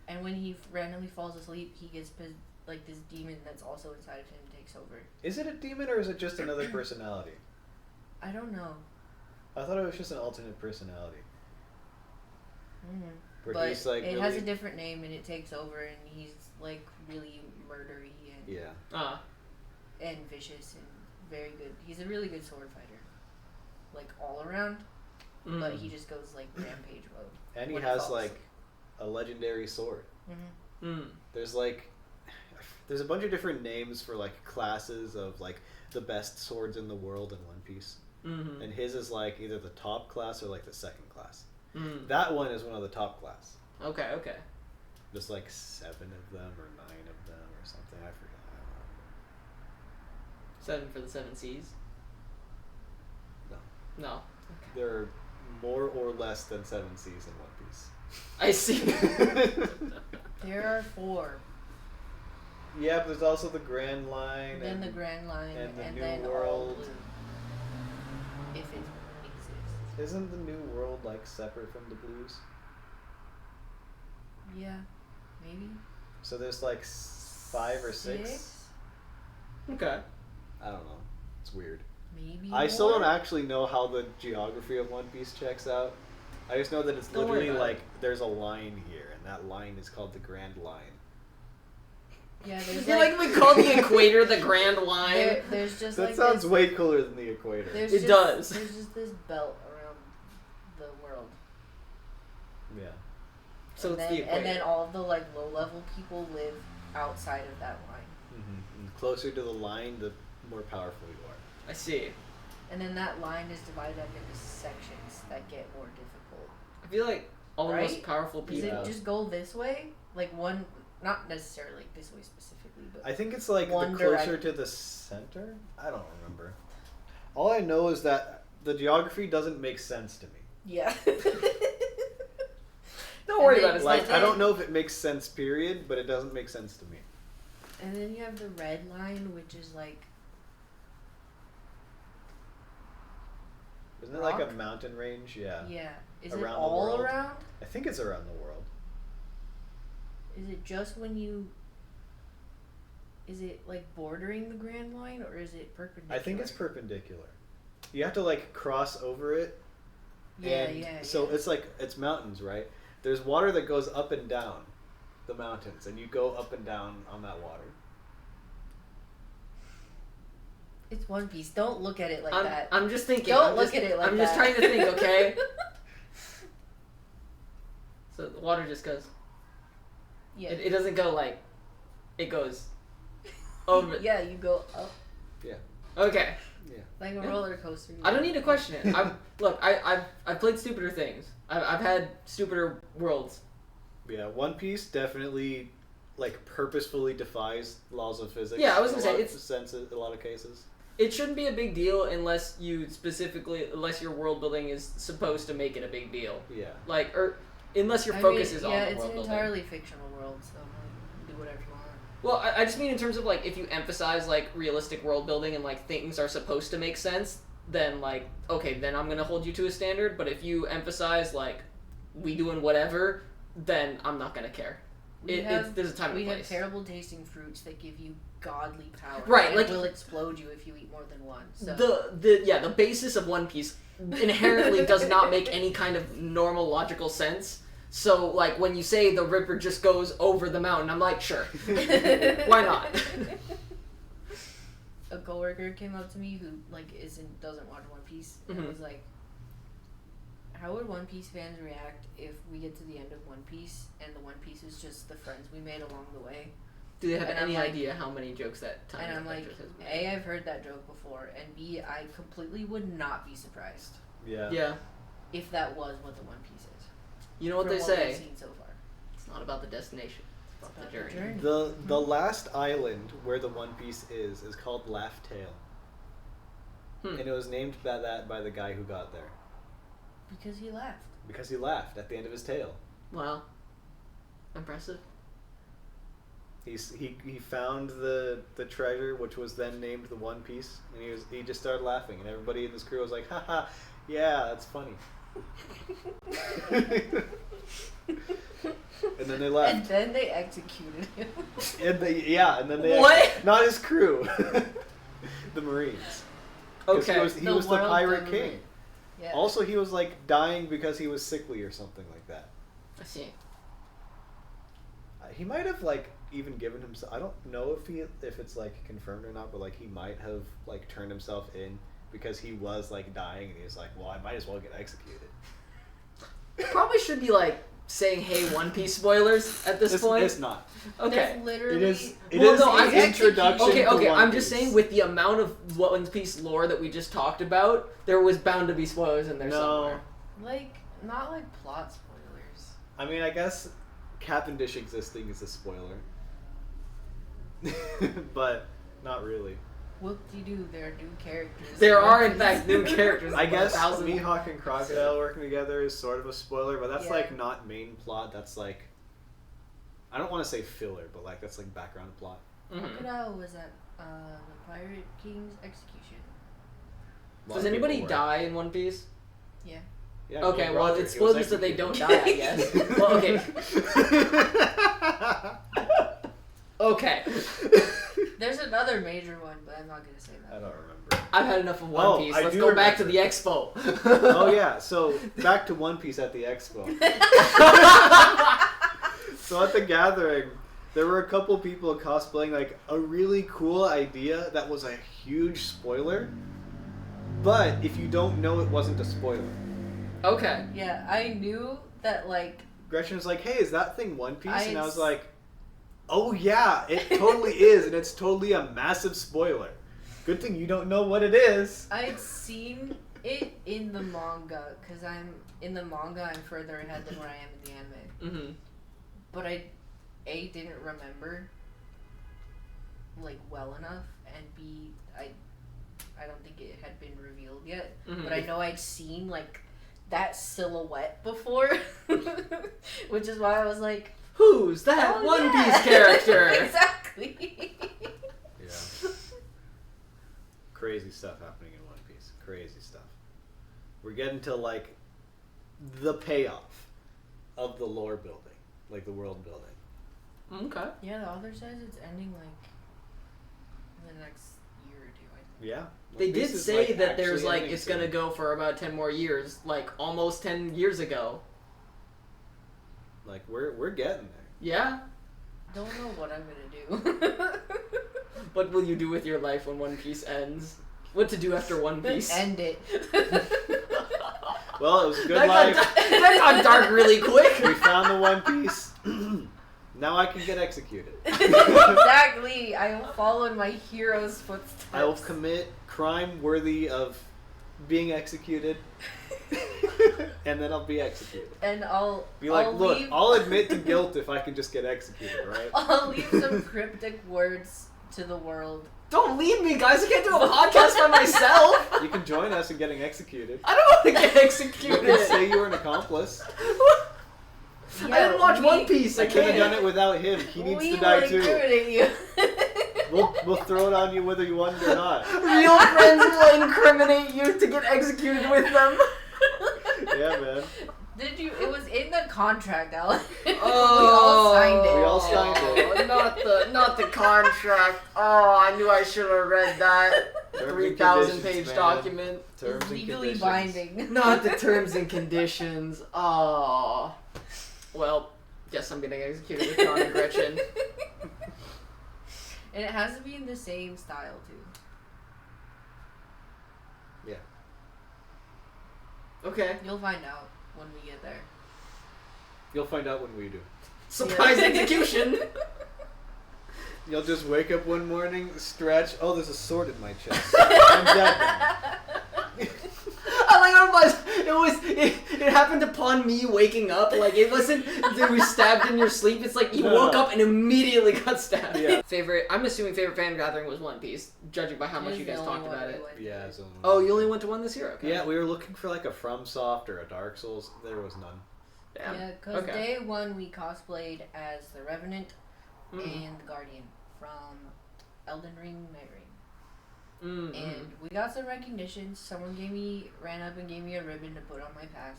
And when he randomly falls asleep, he gets like this demon that's also inside of him takes over. Is it a demon or is it just another personality? I don't know. I thought it was just an alternate personality. Where But he's, like, it really... has a different name and it takes over and he's like really murdery and and vicious and very good. He's a really good sword fighter, like all around. But he just goes like rampage mode. And he has like a legendary sword. There's a bunch of different names for like classes of like the best swords in the world in One Piece. And his is like either the top class or like the second class. That one is one of the top class. Okay. There's like 7 of them or 9 of them or something. I forget. I don't remember. 7 for the 7 Seas? No. Okay. There are more or less than 7 Seas in One Piece. I see. There are 4. Yeah, but there's also the Grand Line. Then the Grand Line and the New then World. all blue. If it exists. Isn't the New World like separate from the Blues? Yeah, maybe. So there's like 5 or 6? Okay. I don't know. It's weird. Maybe I still more? don't actually know how the geography of One Piece checks out. I just know that it's Don't worry literally about like there's a line here, and that line is called the Grand Line. Yeah, I there's feel like we call the equator the Grand Line. there's just That like sounds this, way cooler than the equator. It does. There's just this belt around the world. Yeah. So and it's then, the equator. And then all of the like low level people live outside of that line. And closer to the line, the more powerful you are. I see. And then that line is divided up into sections that get more difficult. I feel like all the most Right? powerful Does people. it just go this way? Like one, not necessarily like this way specifically, but I think it's like the One closer direct- to the center. I don't remember. All I know is that the geography doesn't make sense to me. Yeah. Don't worry about it. Like, I don't know if it makes sense, period, but it doesn't make sense to me. And then you have the red line, which is like... Isn't it like a mountain range? Yeah. Yeah. Is around it all the world? around? I think it's around the world. Is it just when you... Is it like bordering the Grand Line, or is it perpendicular? I think it's perpendicular. You have to like cross over it. Yeah. So it's like, it's mountains, right? There's water that goes up and down the mountains, and you go up and down on that water. It's One Piece. Don't look at it like that. I'm just thinking. Don't look at it like that. I'm just trying to think, okay? So the water just goes. Yeah. It doesn't go like. It goes over. Yeah, you go up. Yeah. Okay. Yeah. Like a roller coaster. I don't need to question it. I've played stupider things. I've had stupider worlds. Yeah, One Piece definitely, like, purposefully defies laws of physics. Yeah, I was gonna say, a lot of cases. It shouldn't be a big deal unless your world building is supposed to make it a big deal. Yeah. Like, or unless your focus is on the world building. Yeah, it's an entirely fictional world, so do whatever you want. Well, I just mean in terms of, like, if you emphasize, like, realistic world building and, like, things are supposed to make sense, then, like, okay, then I'm gonna hold you to a standard, but if you emphasize, like, we doing whatever, then I'm not gonna care. There's a time and place. We have terrible tasting fruits that give you godly power. Right, and like, will explode you if you eat more than one. So. The basis of One Piece inherently does not make any kind of normal logical sense. So, like, when you say the river just goes over the mountain, I'm like, sure. Why not? A coworker came up to me who, like, doesn't watch One Piece, and was like, how would One Piece fans react if we get to the end of One Piece and the One Piece is just the friends we made along the way? Do they have any idea how many jokes that time? And I'm like, A, I've heard that joke before, and B, I completely would not be surprised. Yeah. Yeah. If that was what the One Piece is. You know what they We've say? seen so far. It's not about the destination. It's about the journey. The last island where the One Piece is called Laugh Tale. And it was named by the guy who got there. Because he laughed. Because he laughed at the end of his tale. Wow. Impressive. He found the treasure, which was then named the One Piece, and he just started laughing, and everybody in this crew was like, haha, yeah, that's funny. And then they left. And then they executed him. And then What? Not his crew. The Marines. Okay. He was the pirate government. king. Yeah. Also, he was like dying because he was sickly or something like that. I see. He might have like even given himself. I don't know if it's like confirmed or not, but like he might have like turned himself in because he was like dying, and he was like, "Well, I might as well get executed." Probably should be like saying, "Hey, One Piece spoilers" at this point. It's not. Okay. That's literally. It is I'm an introduction. Okay. To One I'm just Piece. saying, with the amount of One Piece lore that we just talked about, there was bound to be spoilers in there somewhere. Like, not like plot spoilers. I mean, I guess Cavendish existing is a spoiler, but not really. Whoop-de-doo, there are new characters. There are, in fact, new characters. I guess 1,000. Mihawk and Crocodile working together is sort of a spoiler, but that's Yeah. like not main plot. That's like, I don't want to say filler, but like that's like background plot. Crocodile was at the Pirate King's execution. Does anybody die in One Piece? Yeah. Yeah, Okay, Gold well, Roger, it's he was spoilers that they don't die, executed. I guess. Well, okay. Okay. There's another major one, but I'm not gonna say I that. don't remember. I've had enough of One Piece. I Let's do go back to remember. the expo. Oh yeah, so back to One Piece at the expo. So at the gathering, there were a couple people cosplaying like a really cool idea that was a huge spoiler. But if you don't know, it wasn't a spoiler. Okay. Yeah, I knew that, like... Gretchen was like, "Hey, is that thing One Piece?" And I was s- like, "Oh yeah, it totally is, and it's totally a massive spoiler. Good thing you don't know what it is." I'd seen it in the manga, because in the manga I'm further ahead than where I am in the anime. Mm-hmm. But I, A, didn't remember, like, well enough, and B, I don't think it had been revealed yet. Mhm. But I know I'd seen, like, that silhouette before, which is why I was like, who's that One Piece character? Exactly. Yeah. Crazy stuff happening in One Piece. Crazy stuff. We're getting to like the payoff of the lore building, like the world building. Okay. Yeah, the author says it's ending like in the next year or two, I think. Yeah. They One Piece did is, say like, that there's actually like ending it's gonna soon. go for about 10 more years, like almost 10 years ago. Like we're getting there. Yeah. Don't know what I'm gonna do. What will you do with your life when One Piece ends? What to do after One Piece? End it. Well, it was a good that life. that got dark really quick. We found the One Piece. Now I can get executed. Exactly. I will follow in my hero's footsteps. I will commit crime worthy of being executed, and then I'll be executed. And I'll Be like, I'll look, leave, I'll admit to guilt if I can just get executed, right? I'll leave some cryptic words to the world. Don't leave me, guys. I can't do a podcast by myself. You can join us in getting executed. I don't want to get You executed. can say you were an accomplice. I didn't watch One Piece. I I could have can't. done it without him. He needs we to die will too. incriminate you. We'll throw it on you whether you want it or not. Real friends will incriminate you to get executed with them. Yeah, man. Did you? It was in the contract, Alex. Oh, We all signed it. We all signed it. Not the contract. Oh, I knew I should have read that Terms and 3,000 conditions, page man. document. Terms It's and legally conditions. binding. Not the terms and conditions. Oh. Well, guess I'm getting executed with John and Gretchen. And it has to be in the same style too. Yeah. Okay. You'll find out when we get there. You'll find out when we do. Surprise execution. You'll just wake up one morning, stretch. Oh, there's a sword in my chest. I'm dead now. I like how it happened upon me waking up. Like it wasn't you were stabbed in your sleep. It's like you No. woke up and immediately got stabbed. Yeah. I'm assuming favorite fan gathering was One Piece, judging by how much you guys talked about it. Yeah. So Oh, you only went to one this year? Okay. Yeah, we were looking for like a FromSoft or a Dark Souls. There was none. Damn. Yeah, because Okay. day one we cosplayed as the Revenant Mm. and the Guardian from Elden Ring Night Rain. Mm. And we got some recognition. Someone ran up and gave me a ribbon to put on my pass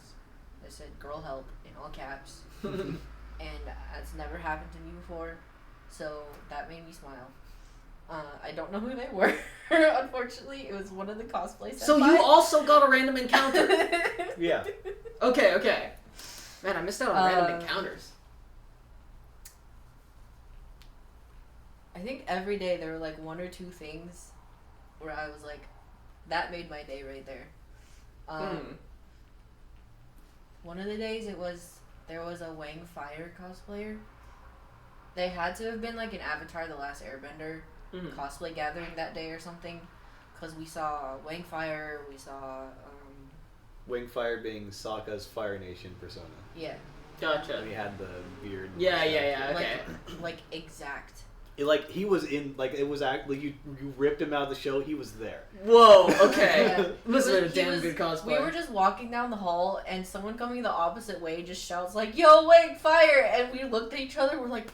that said "Girl Help" in all caps. And that's never happened to me before, so that made me smile. I don't know who they were. Unfortunately, it was one of the cosplays. So you also got a random encounter. Yeah. Okay. Man, I missed out on random Uh, encounters. I think every day there were like one or two things where I was like, that made my day right there. One of the days there was a Wang Fire cosplayer. They had to have been like an Avatar: The Last Airbender cosplay gathering that day or something, because we saw Wang Fire, we saw Wingfire being Sokka's Fire Nation persona. yeah, And he had the beard. and Yeah, stuff. yeah, okay. like exact. Like he was in, like it was like you ripped him out of the show. He was there. Whoa, okay. Yeah. Must have been a He damn was- good cosplay. We were just walking down the hall, and someone coming the opposite way just shouts like, "Yo, Wang Fire!" And we looked at each other. We're like,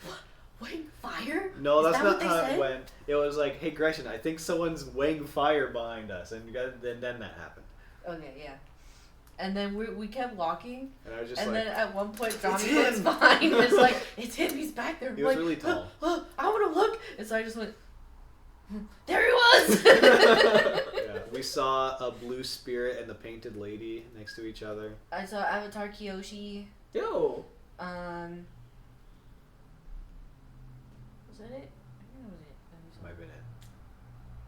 "What? Wang Fire?" No, Is that's that not what they how said? it went. It was like, hey Gretchen, I think someone's weighing fire behind us, and then that happened. Okay, yeah. And then we kept walking, And I was just and like, then at one point Johnny "It's looks him!" behind. It's like, it's him. He's back there. He I'm was like, really tall. I want to look. And so I just went, there he was. yeah, we saw a blue spirit and the painted lady next to each other. I saw Avatar Kyoshi. Yo. Was that it? I think that was it. Might have been it.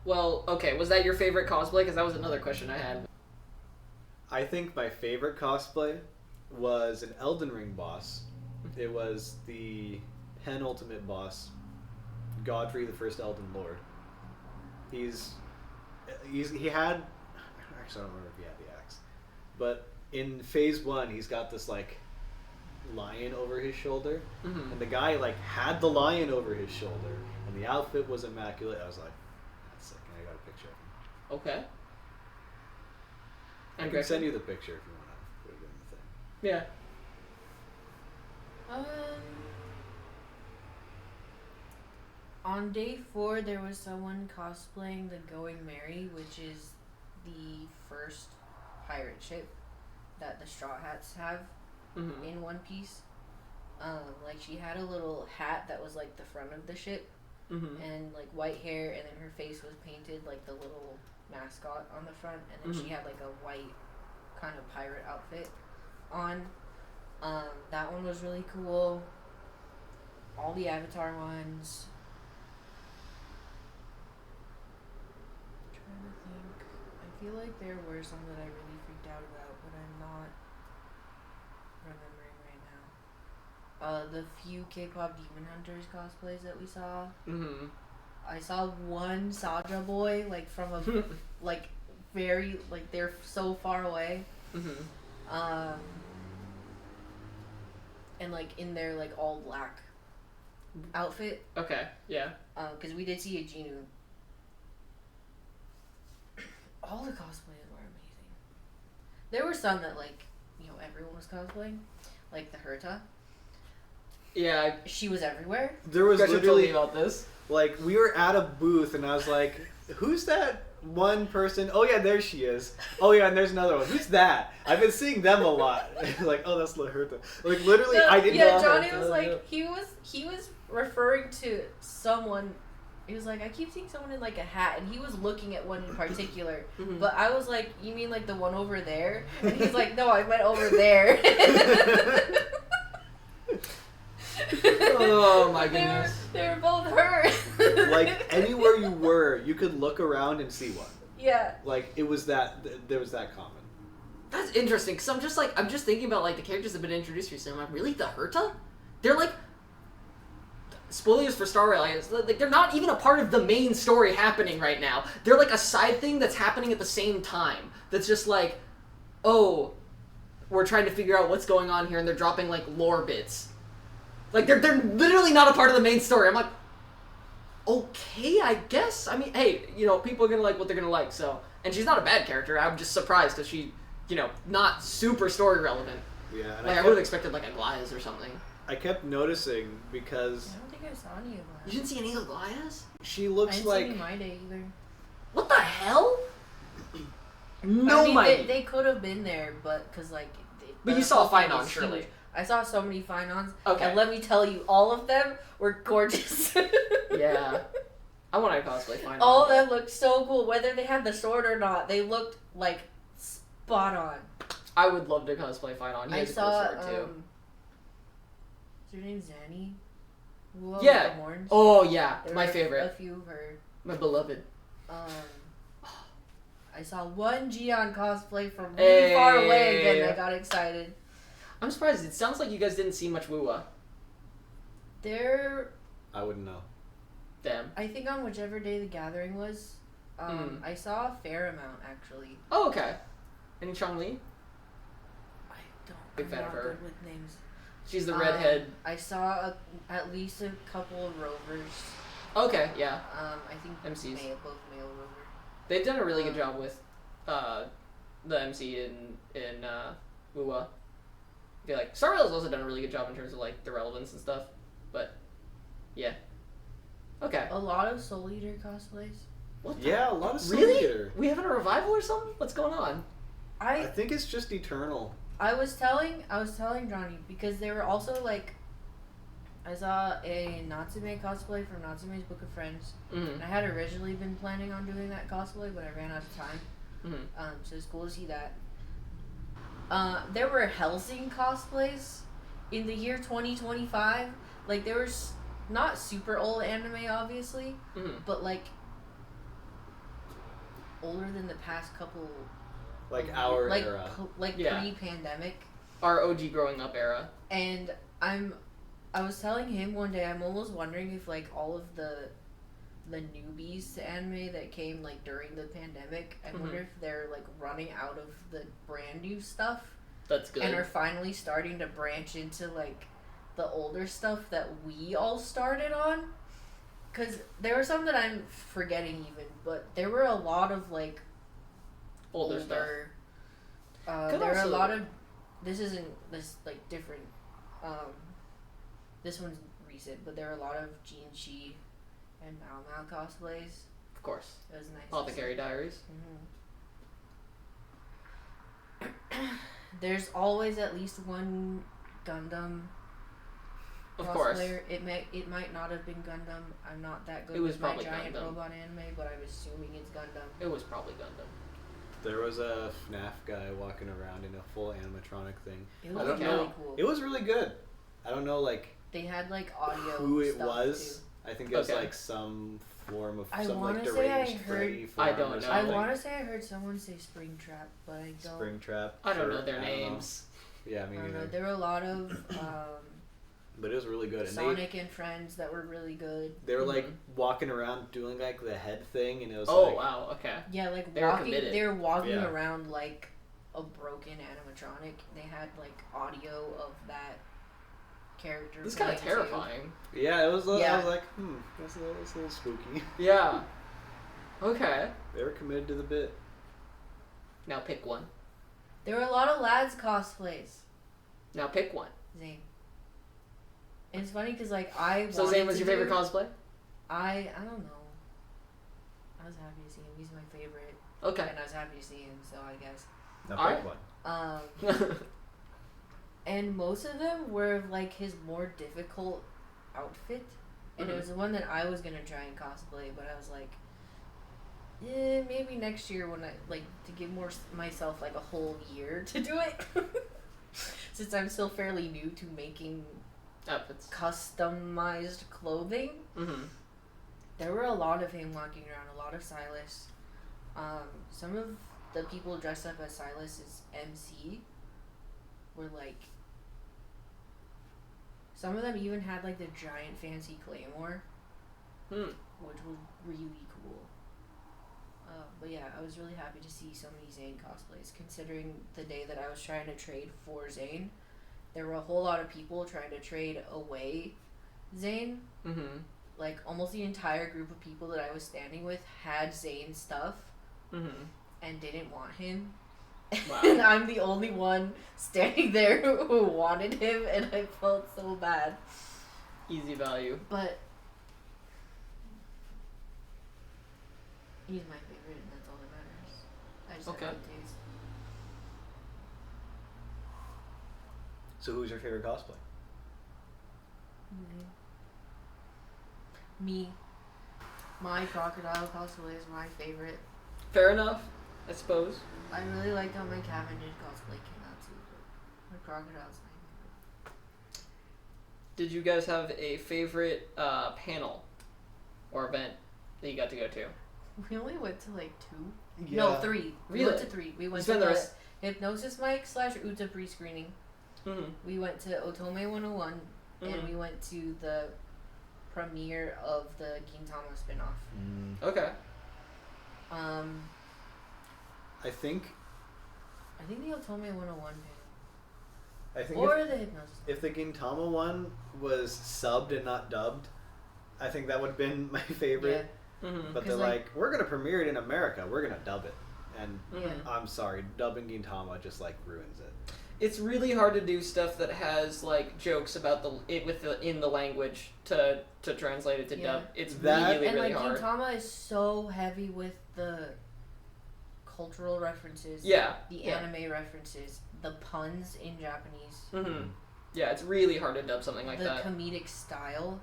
Well, okay, was that your favorite cosplay? Because that was another question I had. I think my favorite cosplay was an Elden Ring boss. It was the penultimate boss, Godfrey, the first Elden Lord. He had, actually I don't remember if he had the axe, but in phase 1 he's got this like lion over his shoulder, and the guy like had the lion over his shoulder, and the outfit was immaculate. I was like, that's sick, and I got a picture of him. Okay. I can send you the picture if you want to put it in the thing. Yeah. On day 4, there was someone cosplaying the Going Merry, which is the first pirate ship that the Straw Hats have in One Piece. Like, she had a little hat that was like the front of the ship, and like white hair, and then her face was painted like the little mascot on the front, and then she had like a white kind of pirate outfit on. That one was really cool. All the Avatar ones. I'm trying to think. I feel like there were some that I really freaked out about, but I'm not remembering right now. The few K-pop Demon Hunters cosplays that we saw. I saw one Saja boy, like from a like very like they're so far away. And like in their like all black outfit. Okay, yeah. Because we did see a Genu. All the cosplays were amazing. There were some that like, you know, everyone was cosplaying. Like the Herta. Yeah. She was everywhere. There was Gretchen literally told me about this. Like, we were at a booth and I was like, who's that one person? Oh yeah, there she is. Oh yeah, and there's another one. Who's that? I've been seeing them a lot. Like, oh, that's La Herta. Like, literally, I didn't know. Yeah, Johnny was like, he was referring to someone. He was like, I keep seeing someone in like a hat, and he was looking at one in particular. But I was like, you mean like the one over there? And he's like, no, I meant over there. Oh my goodness. They were both her. Like, anywhere you were, you could look around and see one. Yeah. Like, it was that, there was that common. That's interesting, because I'm just thinking about like the characters that have been introduced recently. I'm like, really? The Herta? They're like, spoilers for Star Rail, like they're not even a part of the main story happening right now. They're like a side thing that's happening at the same time. That's just like, oh, we're trying to figure out what's going on here, and they're dropping like lore bits. Like they're literally not a part of the main story. I'm like, okay, I guess. I mean, hey, you know, people are gonna like what they're gonna like. So, and she's not a bad character. I'm just surprised because she, you know, not super story relevant. Yeah. And Like I would have expected like a Glyas or something. I kept noticing because I don't think I saw any of that. You didn't see any of the Glyas? she I looks didn't like see any My Day either. What the hell? No, I mean, Mikey. they could have been there, but because like. But the you saw whole thing Finon, is surely. huge. I saw so many Finons. Okay. And let me tell you, all of them were gorgeous. Yeah. I want to cosplay Finon. All of them looked so cool, whether they had the sword or not. They looked like spot on. I would love to cosplay Finon. He I has a saw. cool sword too. Is her name Zanny? Who owns Yeah. The horns? Oh yeah, There my were favorite. A few of her. My beloved. I saw one Gion cosplay from really far away again. I got excited. I'm surprised. It sounds like you guys didn't see much Woowa. There, I wouldn't know. Damn. I think on whichever day the gathering was, I saw a fair amount actually. Oh, okay. Any Chong Li? I don't. Big I'm fan of not her. good with names. She's the redhead. I saw at least a couple of rovers. Okay, yeah. I think MCs. both male rover. They've done a really good job with the MC in Woowa. I feel like Star Rail's also done a really good job in terms of like the relevance and stuff. But yeah. Okay. A lot of Soul Eater cosplays. What the- Yeah, a lot of Soul Really? Eater. We having a revival or something? What's going on? I think it's just eternal. I was telling Johnny because they were also like, I saw a Natsume cosplay from Natsume's Book of Friends, and I had originally been planning on doing that cosplay, but I ran out of time. So it's cool to see that. There were Hellsing cosplays in the year 2025. Like there was not super old anime, obviously, but like older than the past couple. Like our like, era. Yeah. Pre-pandemic. Our OG growing up era. And I was telling him one day, I'm almost wondering if like all of the newbies to anime that came like during the pandemic, I wonder if they're like running out of the brand new stuff. That's good. And are finally starting to branch into like the older stuff that we all started on. Cause there were some that I'm forgetting even, but there were a lot of like older stuff. There are a lot of. This isn't this like different. This one's recent, but there are a lot of Gene Shi and Mao Mao cosplays. Of course. It was nice. Apothecary Diaries. There's always at least one Gundam. Of cosplayer. course. It might not have been Gundam. I'm not that good It was with my probably giant Gundam. robot anime, but I'm assuming it's Gundam. It was probably Gundam. There was a FNAF guy walking around in a full animatronic thing. It was I don't really know. cool. It was really good. I don't know They had like audio. who it stuff was. Too. I think it was Okay. like some form of I some wanna like say I deranged heard- Freddy I form don't or know. I something. want to say I heard someone say Springtrap, but I don't. Springtrap. I don't sure, know their I don't know. names. Yeah, me I don't know. neither. There were a lot of But it was really good. And Sonic and Friends that were really good. they were like walking around doing like the head thing, and it was Oh like, wow, okay. Yeah, like They were walking. committed. They were walking Yeah. around like a broken animatronic. They had like audio of that character. This is kind of playing, too. terrifying. Yeah, it was. I Yeah. was like, that's a little spooky. Yeah. Okay. They were committed to the bit. Now pick one. There were a lot of lads cosplays. Now pick one. Zane. And it's funny because like I. So wanted Zane was to your favorite do- cosplay? I don't know. I was happy to see him. He's my favorite, Okay. and I was happy to see him. So I guess. Now Alright. pick one. And most of them were like his more difficult outfit, and it Mhm. was the one that I was gonna try and cosplay, but I was like, yeah, maybe next year when I like to give myself like a whole year to do it, since I'm still fairly new to making Outfits. customized clothing. Mm-hmm. There were a lot of him walking around, a lot of Silas. Some of the people dressed up as Silas's MC were like. Some of them even had like the giant fancy claymore, which was really cool. But yeah, I was really happy to see so many Zane cosplays. Considering the day that I was trying to trade for Zane, there were a whole lot of people trying to trade away Zane. Mm-hmm. Like almost the entire group of people that I was standing with had Zane stuff Mm-hmm. and didn't want him. Wow. And I'm the only one standing there who wanted him, and I felt so bad. Easy value. But he's my favorite, and that's all that matters. I just Okay. have good taste. So who's your favorite cosplay? Me. My crocodile cosplay is my favorite. Fair enough, I suppose. I really liked how my Cavendish cosplay came out too, but my crocodile's my favorite. Did you guys have a favorite panel or event that you got to go to? We only went to like 2. Yeah. No, 3. We Really? went to 3. We went spent to the the rest- Hypnosis Mic / Uta pre-screening. Mm-hmm. We went to Otome 101, and we went to the premiere of the Gintama spin-off. Okay. I think I think the Otome 101 panel. I think Or the Hypnosis. if the Gintama one was subbed and not dubbed, I think that would have been my favorite. Mm-hmm. But they're 'Cause, like, we're gonna premiere it in America. We're gonna dub it, and Yeah. I'm sorry, dubbing Gintama just like ruins it. It's really hard to do stuff that has like jokes about in the language to translate it to Yeah. dub. It's That- really And really like hard. Gintama is so heavy with the cultural references. Yeah. The yeah. anime references, the puns in Japanese, Mm-hmm. Yeah, it's really hard to dub something like the that. comedic style.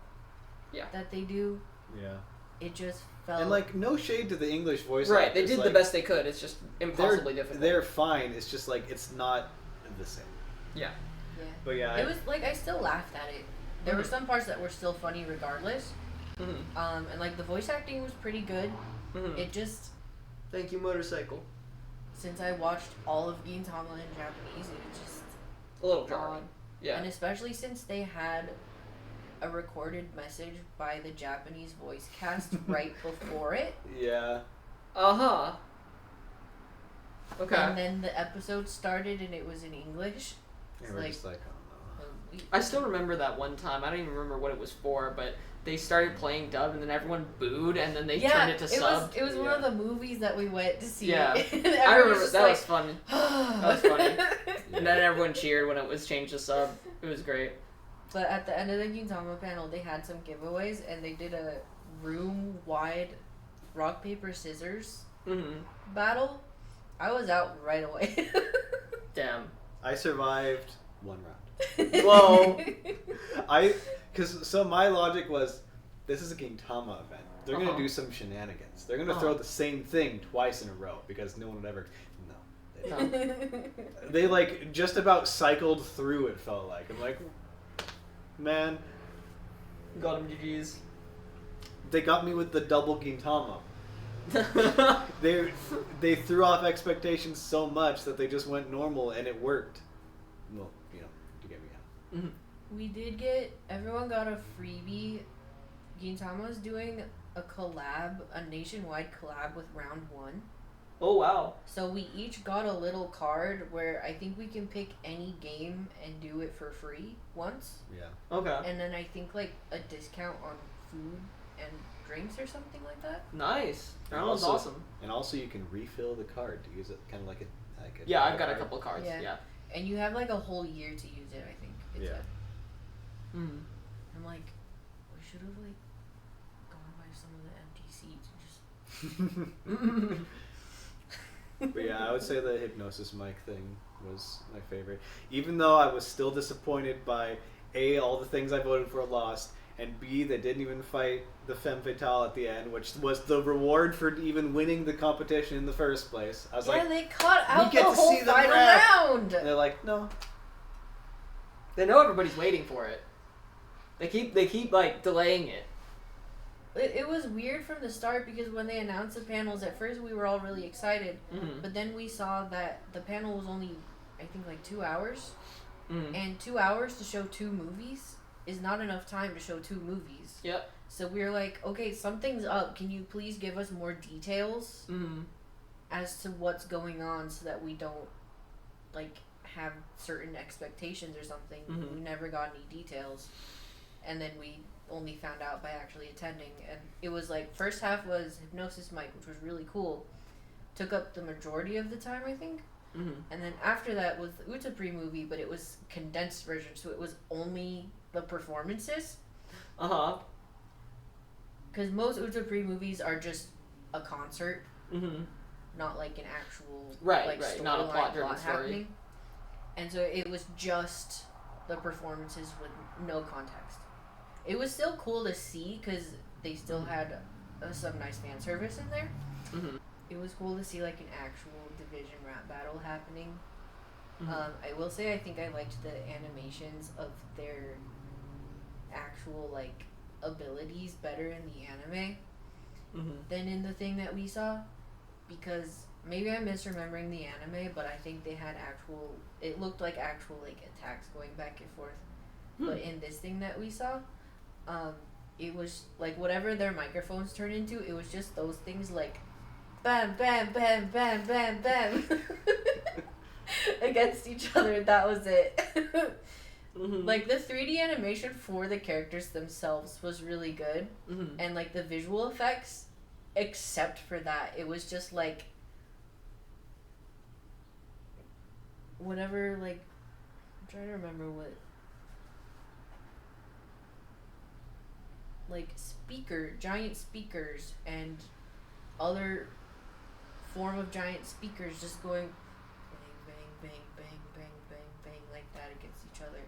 Yeah. That they do. Yeah. It just felt. And like, no shade to the English voice Right, actors. they did like, the best they could. It's just They're impossibly difficult. they're fine. It's just like it's not the same. Yeah. Yeah. But yeah, It was like I still laughed at it. There were Mhm. some parts that were still funny regardless. Mm-hmm. And like the voice acting was pretty good. Mm-hmm. It just Thank you, motorcycle. since I watched all of Gintama in Japanese, it was just A little jarring. odd. Yeah. And especially since they had a recorded message by the Japanese voice cast right before it. yeah. Uh-huh. Okay. And then the episode started and it was in English. And It's we're like, just like, oh we- I still remember that one time. I don't even remember what it was for, but they started playing dub, and then everyone booed, and then they turned it to sub. It was one of the movies that we went to see. Yeah, And I remember was that like, was funny. That was funny. And then everyone cheered when it was changed to sub. It was great. But at the end of the Gintama panel, they had some giveaways, and they did a room-wide rock, paper, scissors battle. I was out right away. Damn. I survived one round. Whoa. So my logic was, this is a Gintama event. They're going to do some shenanigans. They're going to throw the same thing twice in a row because no one would ever... No. They like just about cycled through, it felt like. I'm like, man. Got him GG's. They got me with the double Gintama. They threw off expectations so much that they just went normal and it worked. Well, you know, to get me out. We did get, everyone got a freebie. Gintama's doing a collab, a nationwide collab with Round 1. Oh, wow. So we each got a little card where I think we can pick any game and do it for free once. Yeah. Okay. And then I think like a discount on food and drinks or something like that. Nice. That was awesome. And also you can refill the card to use it kind of like a yeah, I've got a couple cards. Yeah. And you have like a whole year to use it, I think. It's I'm like, we should have like gone by some of the empty seats and just But yeah, I would say the hypnosis mic thing was my favorite. Even though I was still disappointed by A, all the things I voted for lost, and B, they didn't even fight the femme fatale at the end, which was the reward for even winning the competition in the first place. I was like, they cut out get the to whole see them final rap. round. And they're like, no. They know everybody's waiting for it. They keep like delaying it. It was weird from the start because when they announced the panels, at first we were all really excited, but then we saw that the panel was only, I think, like 2 hours, and 2 hours to show 2 movies is not enough time to show 2 movies. Yep. So we were like, okay, something's up. Can you please give us more details as to what's going on so that we don't, like, have certain expectations or something. We never got any details. And then we only found out by actually attending. And it was like, first half was Hypnosis Mic, which was really cool. Took up the majority of the time, I think. And then after that was the Utapri movie, but it was condensed version, so it was only the performances. Because most Utapri movies are just a concert, not like an actual right, not a plot-driven story. Happening. And so it was just the performances with no context. It was still cool to see because they still had some nice fan service in there. It was cool to see like an actual division rap battle happening. I will say I think I liked the animations of their actual like abilities better in the anime than in the thing that we saw, because maybe I'm misremembering the anime, but I think they had actual, it looked like actual like attacks going back and forth. But in this thing that we saw, it was like whatever their microphones turned into, it was just those things like bam bam bam bam bam bam against each other. That was it. Like the 3D animation for the characters themselves was really good, and like the visual effects, except for that, it was just like whatever, like I'm trying to remember what, like giant speakers and other form of giant speakers just going bang bang bang bang bang bang bang like that against each other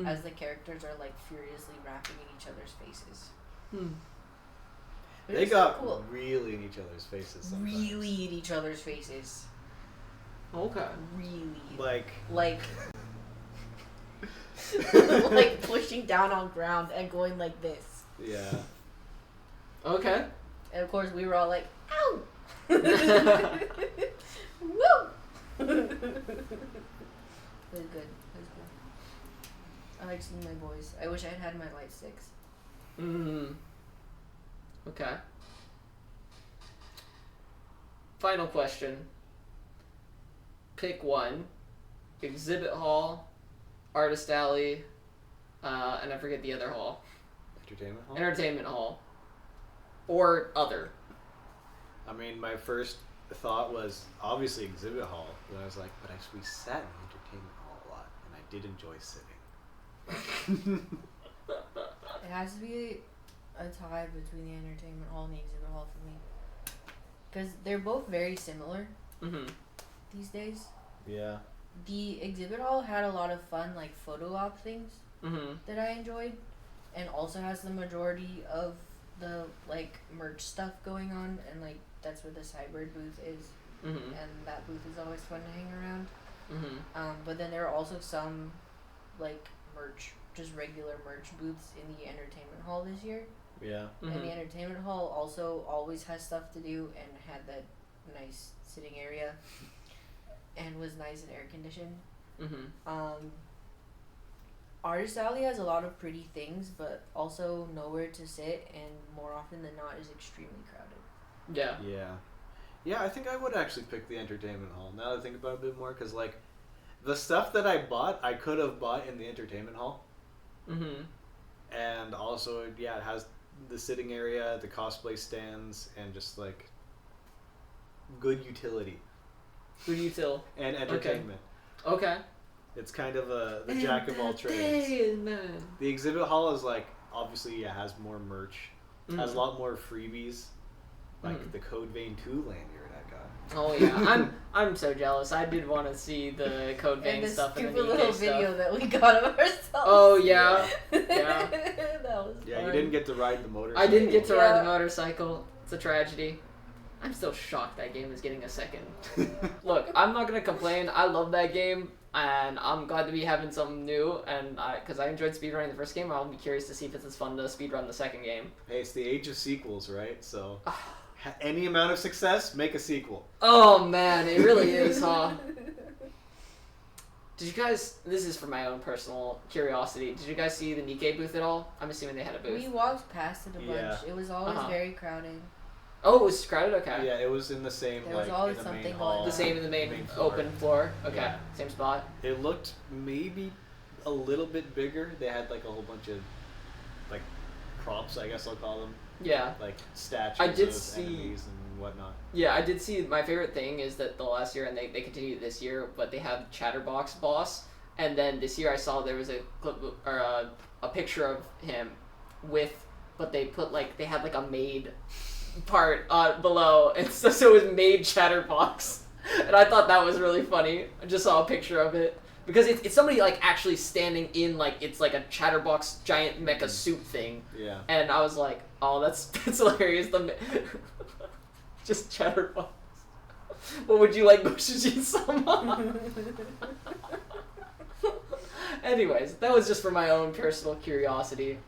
as the characters are like furiously rapping in each other's faces. They got cool. Really in each other's faces sometimes. Really in each other's faces. Okay. Really. Like like pushing down on ground and going like this. Yeah. Okay. And of course we were all like, ow! Woo! It was good. It was cool. I like seeing my boys. I wish I had my light sticks. Okay. Final question. Pick one. Exhibit hall, artist alley, and I forget the other hall. Entertainment hall? Entertainment hall. Or other. I mean, my first thought was obviously exhibit hall. But I was like, but we sat in the entertainment hall a lot, and I did enjoy sitting. It has to be a tie between the entertainment hall and the exhibit hall for me. Because they're both very similar these days. Yeah. The exhibit hall had a lot of fun, like, photo op things that I enjoyed. And also has the majority of the, like, merch stuff going on. And, like, that's where the Cyber booth is. And that booth is always fun to hang around. But then there are also some, like, merch, just regular merch booths in the entertainment hall this year. Yeah. And the entertainment hall also always has stuff to do and had that nice sitting area and was nice and air conditioned. Artist Alley has a lot of pretty things, but also nowhere to sit, and more often than not is extremely crowded. Yeah. Yeah. Yeah, I think I would actually pick the entertainment hall, now that I think about it a bit more, because, like, the stuff that I bought, I could have bought in the entertainment hall. And also, yeah, it has the sitting area, the cosplay stands, and just, like, good utility. Good util. And entertainment. Okay. It's kind of the jack of all trades. The exhibit hall is, like, obviously, yeah, has more merch. Has a lot more freebies. Like the Code Vein 2 lanyard I got. Oh yeah, I'm so jealous. I did want to see the Code Vein stuff and the stupid little Nikkei video stuff. that we got of ourselves. Oh yeah, yeah. yeah. That was Yeah, fun. you didn't get to ride the motorcycle. I didn't get to ride the motorcycle. It's a tragedy. I'm still shocked that game is getting a second. Look, I'm not gonna complain. I love that game, and I'm glad to be having something new. And because I enjoyed speedrunning the first game, I'll be curious to see if it's as fun to speedrun the second game. Hey, it's the age of sequels, right? So, any amount of success, make a sequel. Oh man, it really is, huh? Did you guys, this is for my own personal curiosity, did you guys see the Nikkei booth at all? I'm assuming they had a booth. We walked past it a bunch. Yeah. It was always very crowded. Oh, it was crowded? Okay. Yeah, it was in the same, There was like, always in the main something hall. going The same in the main open floor? Okay, Yeah. same spot? It looked maybe a little bit bigger. They had, like, a whole bunch of, like, props, I guess I'll call them. Yeah. Like, statues I did of see- enemies and whatnot. Yeah, I did see, my favorite thing is that the last year, and they continued this year, but they have Chatterbox Boss, and then this year I saw there was a clip, or a picture of him with, but they put, like, they had, like, a maid part below, and so it was maid Chatterbox, and I thought that was really funny. I just saw a picture of it, because it's somebody, like, actually standing in, like, it's like a Chatterbox giant mecha suit thing. Yeah. And I was like, oh, that's hilarious. Just Chatterbox. What would you like, Goshijin-sama? Anyways, that was just for my own personal curiosity.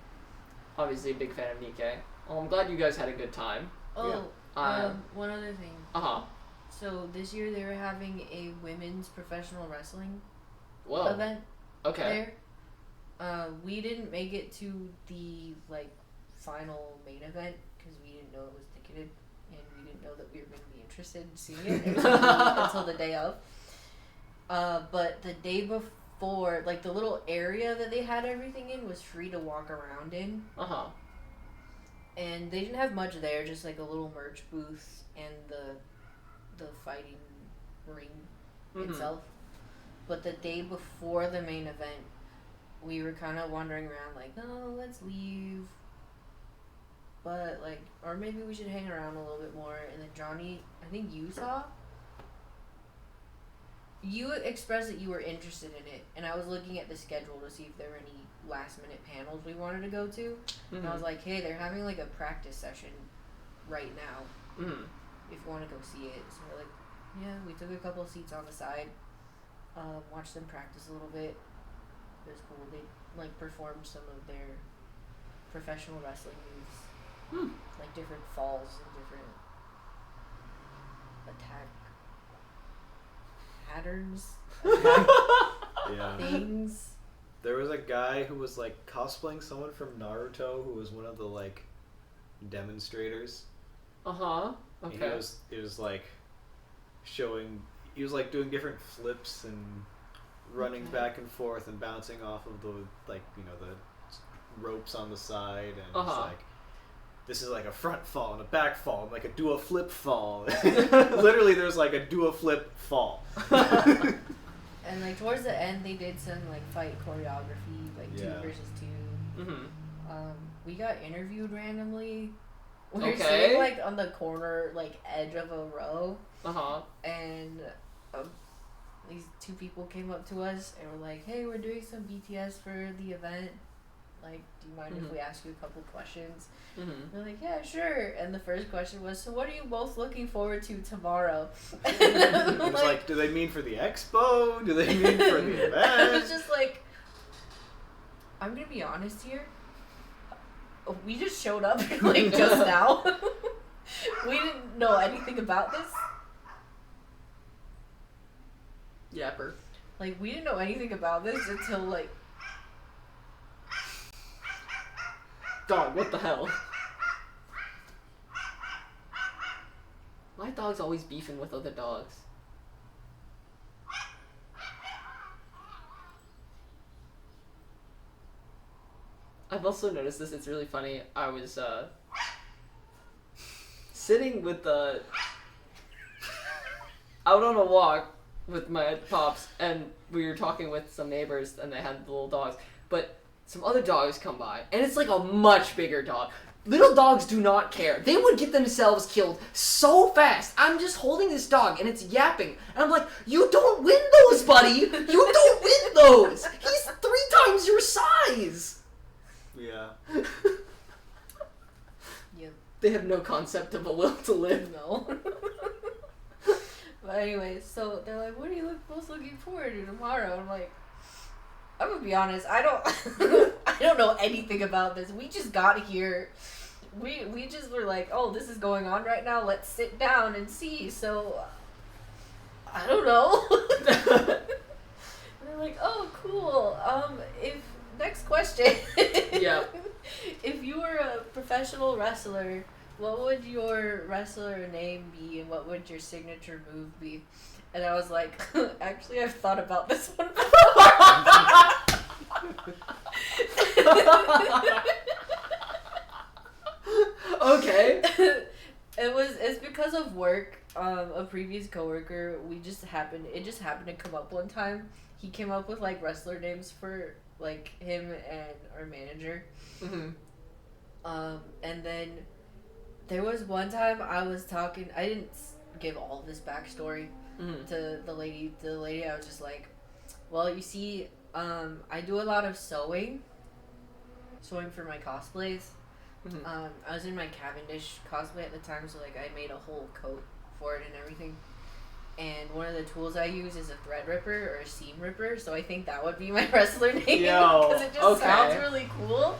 Obviously a big fan of Nikkei. Well, I'm glad you guys had a good time. Oh, Yeah. one other thing. Uh-huh. So this year they were having a women's professional wrestling Whoa. event Okay. there. We didn't make it to the, like, final main event because we didn't know it was ticketed, and we didn't know that we were going to be interested in seeing it until the day of. But the day before, like, the little area that they had everything in was free to walk around in. Uh-huh. And they didn't have much there, just like a little merch booth and the fighting ring itself. But the day before the main event, we were kind of wandering around like, no, let's leave. But, like, or maybe we should hang around a little bit more. And then Johnny, I think you saw? You expressed that you were interested in it. And I was looking at the schedule to see if there were any last-minute panels we wanted to go to. And I was like, hey, they're having, like, a practice session right now. If you want to go see it. So we're like, yeah, we took a couple of seats on the side. Watched them practice a little bit. It was cool. They, like, performed some of their professional wrestling moves. Like, different falls and different attack patterns. Yeah. Things. There was a guy who was, like, cosplaying someone from Naruto who was one of the, like, demonstrators. Uh-huh. And Okay. He was like showing, he was like doing different flips and running back and forth and bouncing off of the, like, you know, the ropes on the side, and it's like, this is like a front fall and a back fall, and like a do a flip fall. Literally, there's like a do a flip fall. And like towards the end, they did some like fight choreography, like 2 versus 2. We got interviewed randomly. We were sitting like on the corner, like edge of a row. And these 2 people came up to us and were like, "Hey, we're doing some BTS for the event. Like, do you mind if we ask you a couple questions?" We're like, "Yeah, sure." And the first question was, "So what are you both looking forward to tomorrow?" It was like, do they mean for the expo? Do they mean for the event? It was just like, I'm gonna be honest here. We just showed up like just now. We didn't know anything about this. Yapper. Like, we didn't know anything about this until like... Dog, what the hell? My dog's always beefing with other dogs. I've also noticed this, it's really funny. I was sitting with out on a walk with my pops, and we were talking with some neighbors, and they had the little dogs, but some other dogs come by, and it's like a much bigger dog. Little dogs do not care. They would get themselves killed so fast. I'm just holding this dog, and it's yapping, and I'm like, you don't win those, buddy! You don't win those! He's 3 times your size! Yeah. Yep. They have no concept of a will to live. No. But anyway, so they're like, "What are you most looking forward to tomorrow?" I'm like, I'm gonna be honest, I don't know anything about this. We just got here. We just were like, "Oh, this is going on right now. Let's sit down and see." So I don't know. And they're like, "Oh, cool. If next question." Yeah. If you were a professional wrestler, what would your wrestler name be, and what would your signature move be? And I was like, actually, I've thought about this one before. Okay. It's because of work. A previous coworker, it just happened to come up one time. He came up with like wrestler names for like him and our manager. And then there was one time I was talking. I didn't give all this backstory to the lady. To the lady, I was just like, "Well, you see, I do a lot of sewing for my cosplays. I was in my Cavendish cosplay at the time, so like I made a whole coat for it and everything. And one of the tools I use is a thread ripper or a seam ripper, so I think that would be my wrestler name because it just sounds really cool."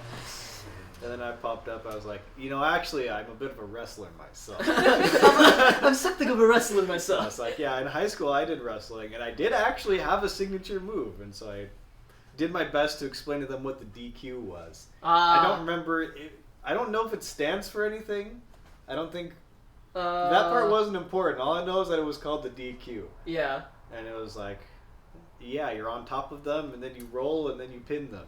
And then I popped up, I was like, actually, I'm a bit of a wrestler myself. I'm something of a wrestler myself. I was like, yeah, in high school I did wrestling, and I did actually have a signature move, and so I did my best to explain to them what the DQ was. I don't remember, I don't know if it stands for anything. I don't think, that part wasn't important. All I know is that it was called the DQ. Yeah. And it was like, yeah, you're on top of them, and then you roll, and then you pin them.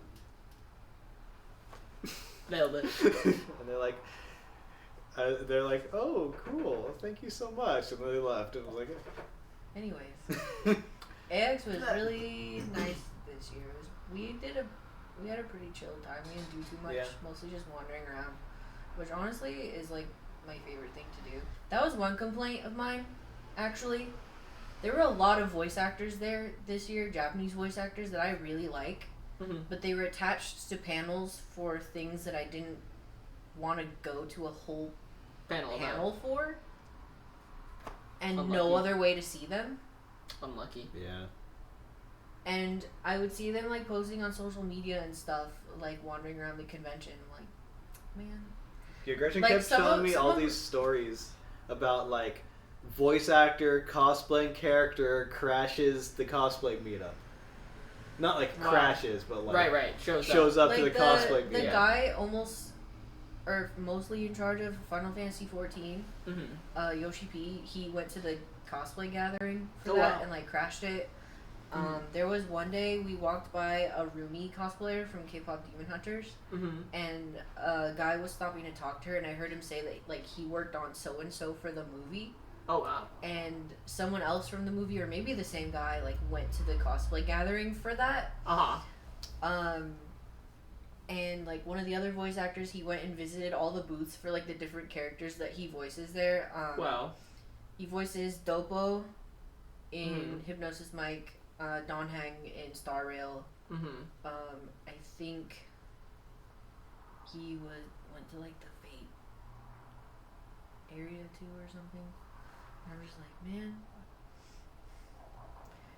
Nailed it. And they're like, "Oh, cool! Thank you so much." And then they left, and I was like, Anyways, AX was really nice this year. We had a pretty chill time. We didn't do too much. Yeah. Mostly just wandering around, which honestly is like my favorite thing to do. That was one complaint of mine, actually. There were a lot of voice actors there this year, Japanese voice actors that I really like. But they were attached to panels for things that I didn't want to go to a whole panel for. And Unlucky. no other way to see them. Unlucky. Yeah. And I would see them like posting on social media and stuff, like wandering around the convention. I'm like, man. Yeah, Gretchen Like, kept showing me all these stories about like voice actor cosplaying character crashes the cosplay meetup. Not like crashes, but like right. Shows up like to the cosplay meetup. The guy mostly in charge of Final Fantasy XIV, Yoshi P. He went to the cosplay gathering for that and like crashed it. There was one day we walked by a Rumi cosplayer from K-pop Demon Hunters, and a guy was stopping to talk to her, and I heard him say that like he worked on so and so for the movie. Oh wow! And someone else from the movie, or maybe the same guy, like went to the cosplay gathering for that. And like one of the other voice actors, he went and visited all the booths for like the different characters that he voices there. Wow. He voices Dopo in Hypnosis Mike, Don Hang in Star Rail. I think he went to like the Fate area too or something. And I'm just like, man.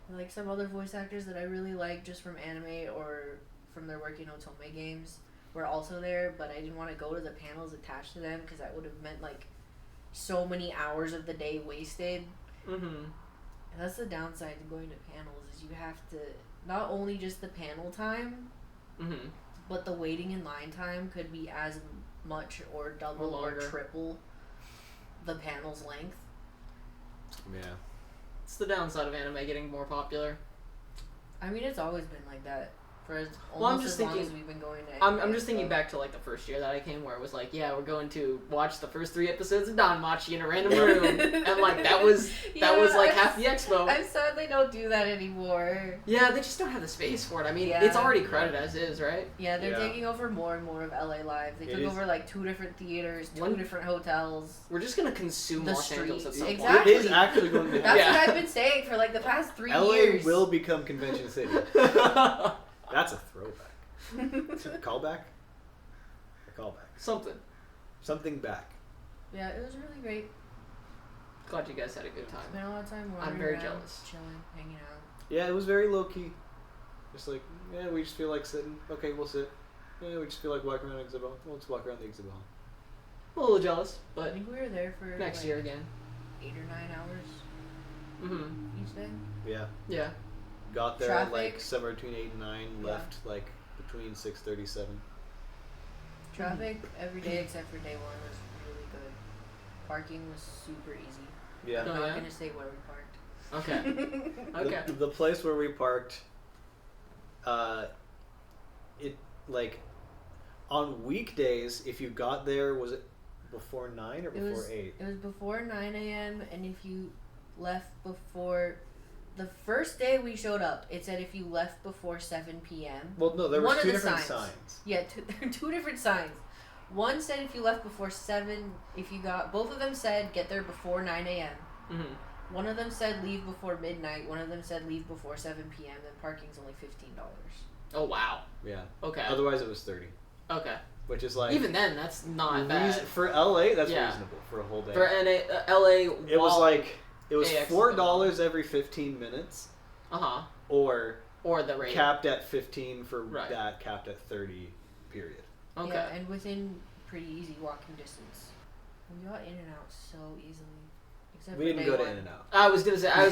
And, like some other voice actors that I really like just from anime or from their work in Otome games were also there, but I didn't want to go to the panels attached to them because that would have meant like so many hours of the day wasted. And that's the downside to going to panels is you have to not only just the panel time, but the waiting in line time could be as much or double or triple the panel's length. Yeah. It's the downside of anime getting more popular. I mean, it's always been like that. For as I'm just long thinking, as we've been going to I'm just thinking back to like the first year that I came, where it was like, yeah, we're going to watch the first 3 episodes of Danmachi in a random room, and like that was like half the expo. I'm sad they don't do that anymore. Yeah, they just don't have the space for it. I mean, it's already crowded as is, right? Yeah, they're taking over more and more of LA Live. They took over like 2 different theaters, 2 different hotels. We're just gonna consume the Los Angeles at some point. Exactly. It is actually going to. That's what I've been saying for like the past 3 years. LA will become Convention City. That's a throwback. Callback? A callback. Something back. Yeah, it was really great. Glad you guys had a good time. Spent a lot of time I'm very jealous. Chilling, hanging out. Yeah, it was very low key. Just like, yeah, we just feel like sitting. Okay, we'll sit. Yeah, we just feel like walking around the exhibit hall. Well, let's walk around the exhibit hall. A little jealous, but I think we were there for next like year again. 8 or 9 hours. Each day. Yeah. Yeah. Got there Traffic. at like somewhere between 8 and 9. Left like between 6:37. Traffic every day except for day 1 was really good. Parking was super easy. Yeah. I'm not gonna say where we parked. Okay. Okay. The place where we parked, it like on weekdays, if you got there, was it before 9 or before 8? It was before 9 a.m. and if you left before the first day we showed up, it said if you left before 7 p.m. Well, no, there were 2 the different signs. Yeah, there are 2 different signs. One said if you left before 7, both of them said get there before 9 a.m. One of them said leave before midnight. One of them said leave before 7 p.m. Then parking's only $15. Oh wow. Yeah. Okay. Otherwise, it was 30. Okay. Which is like even then, that's not bad for LA. That's reasonable for a whole day. For LA. It was like AX $4 every 15 minutes. Or the rate capped at 15 for that, capped at 30. Period. Okay. Yeah, and within pretty easy walking distance. We got in and out so easily. Except we for didn't day go 1. to In and Out. I was gonna say Yeah,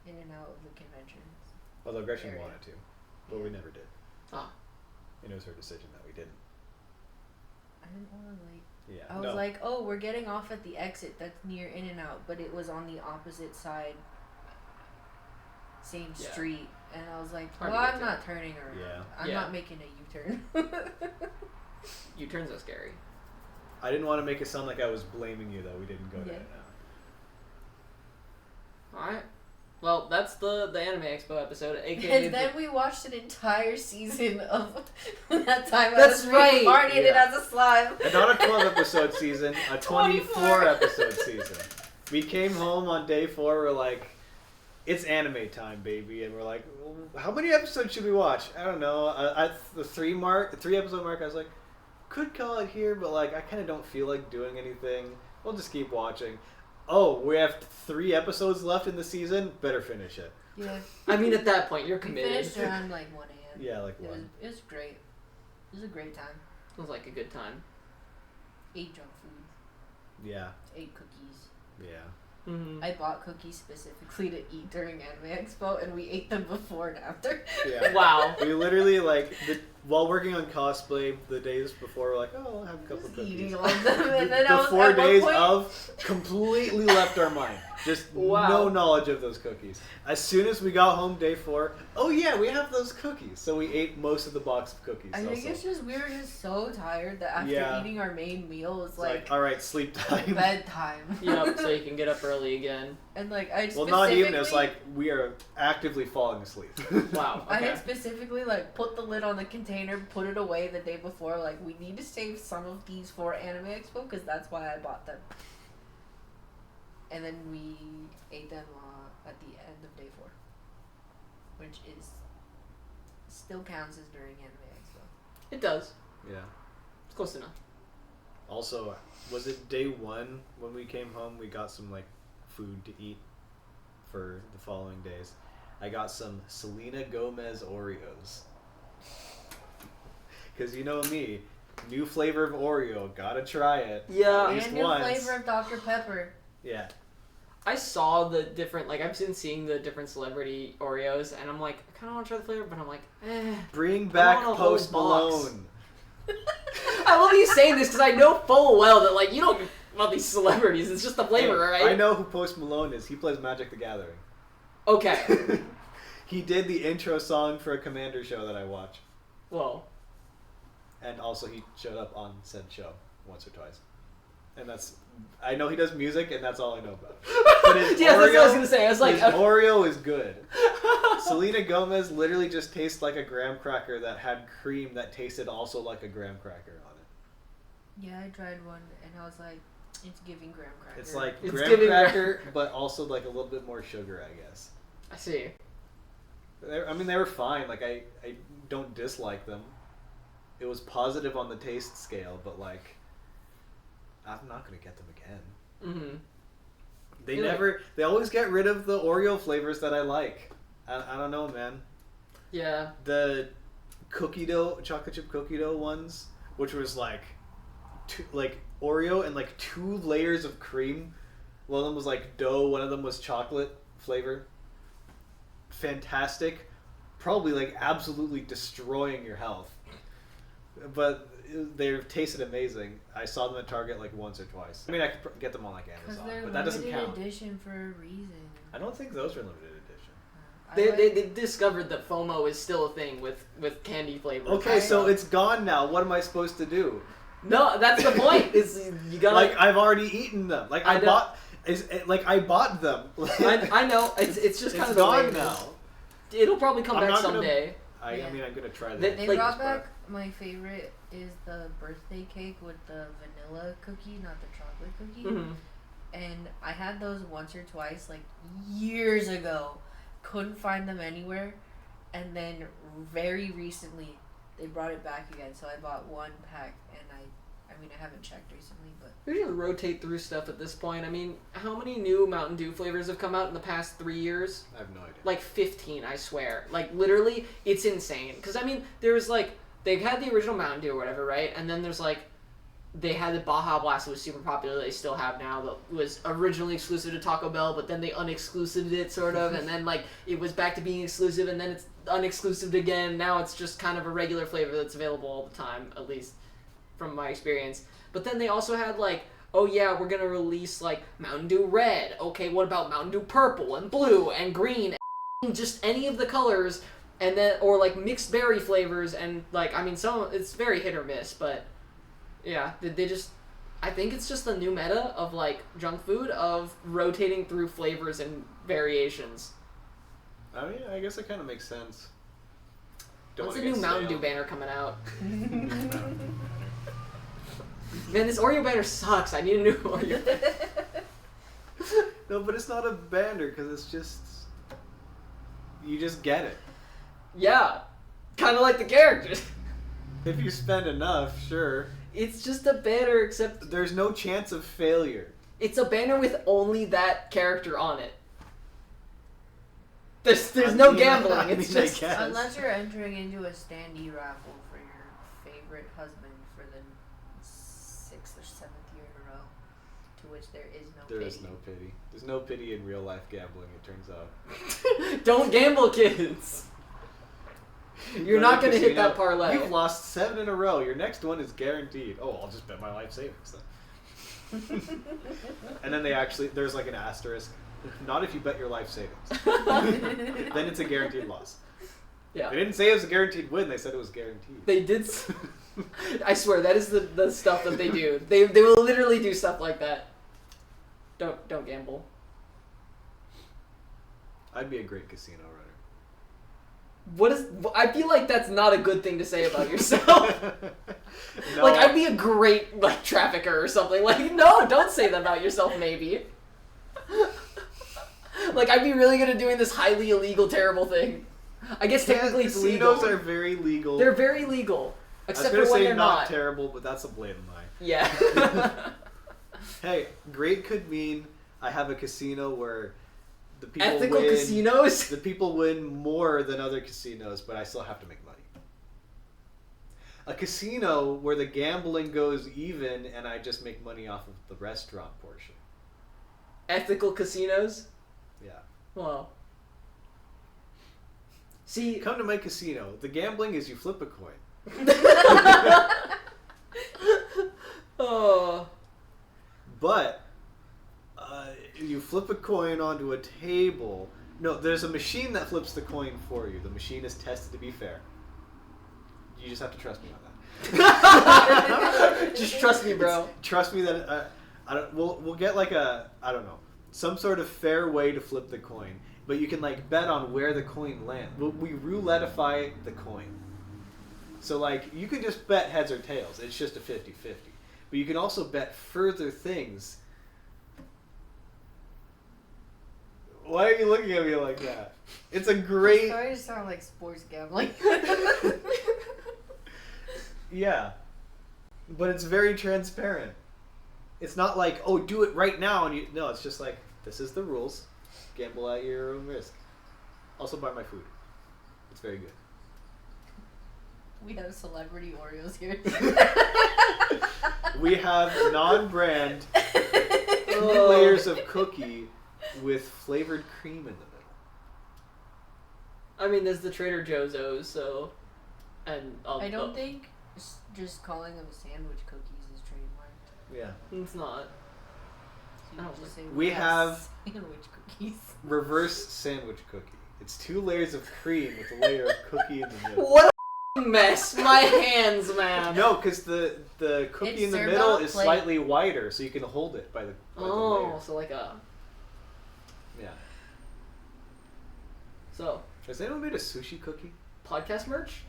in and out of the convention. Although Gretchen wanted to, but we never did. Ah. And it was her decision that we didn't. I didn't want to like. Yeah. I was like, oh, we're getting off at the exit that's near In and Out, but it was on the opposite side, same street, and I was like, well, I'm not turning around. Yeah. I'm not making a U-turn. U-turns are scary. I didn't want to make it sound like I was blaming you that we didn't go to In and Out. All right. Well, that's the Anime Expo episode, aka. And then we watched an entire season of that time. That's right. Reincarnated as a slime. And not a 12-episode season, a 24-episode season. We came home on day 4. We're like, it's anime time, baby, and we're like, well, how many episodes should we watch? I don't know. At the 3-episode mark, I was like, could call it here, but like I kind of don't feel like doing anything. We'll just keep watching. Oh, we have 3 episodes left in the season. Better finish it. Yeah. I mean, at that point, you're We committed. finished around like 1 a.m. Yeah, like 1. It was great. It was a great time. It was like a good time. 8 junk food. Yeah. 8 cookies. Yeah. Mm-hmm. I bought cookies specifically to eat during Anime Expo, and we ate them before and after. Yeah. Wow. We literally, like, while working on cosplay, the days before, we're like, oh, I'll have a couple Just cookies. eating all of them, and then The I was 4 at one days point, of completely left our mind. Just Wow. no knowledge of those cookies. As soon as we got home day 4, oh yeah, we have those cookies. So we ate most of the box of cookies. I think it's just we were just so tired that after eating our main meal, it's like all right, sleep time. bedtime. Yep, so you can get up early again. And like I Well, not even. It's like we are actively falling asleep. Wow. I Okay. had specifically like put the lid on the container, put it away the day before. Like we need to save some of these for Anime Expo because that's why I bought them. And then we ate them at the end of day 4, which is still counts as during Anime Expo. It does. Yeah. It's close enough. Also, was it day 1 when we came home? We got some like food to eat for the following days. I got some Selena Gomez Oreos. Because you know me, new flavor of Oreo, gotta try it. Yeah. At least And new once. flavor of Dr. Pepper. Yeah. I saw the different, like, I've been seeing the different celebrity Oreos, and I'm like, I kind of want to try the flavor, but I'm like, eh. Bring back want a whole Post box. Malone. I love you saying this because I know full well that, like, you don't know about these celebrities. It's just the flavor, Hey, right? I know who Post Malone is. He plays Magic the Gathering. Okay. He did the intro song for a Commander show that I watch. Well. And also he showed up on said show once or twice. And that's... I know he does music, and that's all I know about. But his Yes, Oreo, that's what I was gonna say. I was like, his Oreo is good. Selena Gomez literally just tastes like a graham cracker that had cream that tasted also like a graham cracker on it. Yeah, I tried one and I was like, it's giving graham cracker. It's like It's graham giving cracker, but also like a little bit more sugar, I guess. I see. I mean, they were fine. Like, I don't dislike them. It was positive on the taste scale, but like, I'm not gonna get them again. Mm-hmm. They always get rid of the Oreo flavors that I like. I don't know, man. Yeah. The cookie dough, chocolate chip cookie dough ones, which was like Oreo and like 2 layers of cream. One of them was like dough, one of them was chocolate flavor. Fantastic. Probably like absolutely destroying your health. But they tasted amazing. I saw them at Target like once or twice. I mean, I could get them on like Amazon, but that doesn't count. Limited edition for a reason. I don't think those are limited edition. They discovered that FOMO is still a thing with candy flavors. Okay, so it's gone now. What am I supposed to do? No, that's the point. Is you gotta Like, I've already eaten them. Like I bought them. I know. It's just kind It's of the way gone it now. is. It'll probably come I'm back not gonna- someday. I mean, I'm gonna try They- that. They like- brought back my favorite is the birthday cake with the vanilla cookie, not the chocolate cookie. Mm-hmm. And I had those once or twice, like years ago. Couldn't find them anywhere. And then very recently, they brought it back again. So I bought 1 pack, and I mean, I haven't checked recently, but We should rotate through stuff at this point. I mean, how many new Mountain Dew flavors have come out in the past 3 years? I have no idea. Like 15, I swear. Like, literally, it's insane. Because, I mean, there's, like, they had the original Mountain Dew or whatever, right? And then there's, like, they had the Baja Blast that was super popular, they still have now, that was originally exclusive to Taco Bell, but then they unexclusived it, sort of, and then, like, it was back to being exclusive, and then it's unexclusived again. Now it's just kind of a regular flavor that's available all the time, at least from my experience. But then they also had, like, oh yeah, we're gonna release, like, Mountain Dew Red. Okay, what about Mountain Dew Purple and Blue and Green? And just any of the colors, and then, or, like, mixed berry flavors, and, like, I mean, it's very hit or miss, but, yeah, they just, I think it's just the new meta of, like, junk food, of rotating through flavors and variations. I mean, I guess it kind of makes sense. When's the new Mountain Dew banner coming out? Man, this Oreo banner sucks. I need a new Oreo banner. No, but it's not a banner because it's just you just get it. Yeah, kind of like the characters. If you spend enough, sure. It's just a banner, except There's no chance of failure. it's a banner with only that character on it. There's no gambling. It's I just guess. unless you're entering into a standee raffle for your favorite husband for the 6th or 7th year in a row. to which there is no There pity. is no pity. There's no pity in real life gambling, it turns out. Don't gamble, kids. You're not going to hit that parlay. You've lost 7 in a row. Your next one is guaranteed. Oh, I'll just bet my life savings then. And then there's like an asterisk. Not if you bet your life savings. Then it's a guaranteed loss. Yeah. They didn't say it was a guaranteed win. They said it was guaranteed. They did. I swear, that is the stuff that they do. They will literally do stuff like that. Don't gamble. I'd be a great casino runner. I feel like that's not a good thing to say about yourself. No. Like, I'd be a great, like, trafficker or something. Like, no, don't say that about yourself, maybe. Like, I'd be really good at doing this highly illegal, terrible thing. I guess technically it's legal. Casinos are very legal. They're very legal. Except I was for when say they're not not. terrible, but that's a blatant lie. Yeah. Hey, great could mean I have a casino where the people Ethical win. casinos? The people win more than other casinos, but I still have to make money. A casino where the gambling goes even and I just make money off of the restaurant portion. Ethical casinos? Yeah. Well. See. Come to my casino. The gambling is you flip a coin. Oh. But you flip a coin onto a table. No, there's a machine that flips the coin for you. The machine is tested to be fair. You just have to trust me on that. Just trust me, bro. Trust me that we'll get like I don't know, some sort of fair way to flip the coin. But you can like bet on where the coin lands. We rouletteify the coin. So like you can just bet heads or tails. It's just a 50-50. But you can also bet further things. Why are you looking at me like that? It's a great... It's starting to sound like sports gambling. Yeah. But it's very transparent. It's not like, oh, do it right now. And no, it's just like, this is the rules. Gamble at your own risk. Also buy my food. It's very good. We have celebrity Oreos here. We have non-brand 2 layers of cookie with flavored cream in the middle. I mean, there's the Trader Joe's O's, so... And I don't think just calling them sandwich cookies is trademarked. Yeah. It's not. So you just say We have sandwich cookies. reverse sandwich cookie. It's 2 layers of cream with a layer of cookie in the middle. What a mess! My hands, man! No, because the cookie It's in the served middle on a is plate. slightly wider, so you can hold it by the layer. So like a... Yeah. So, Has anyone made a sushi cookie? podcast merch?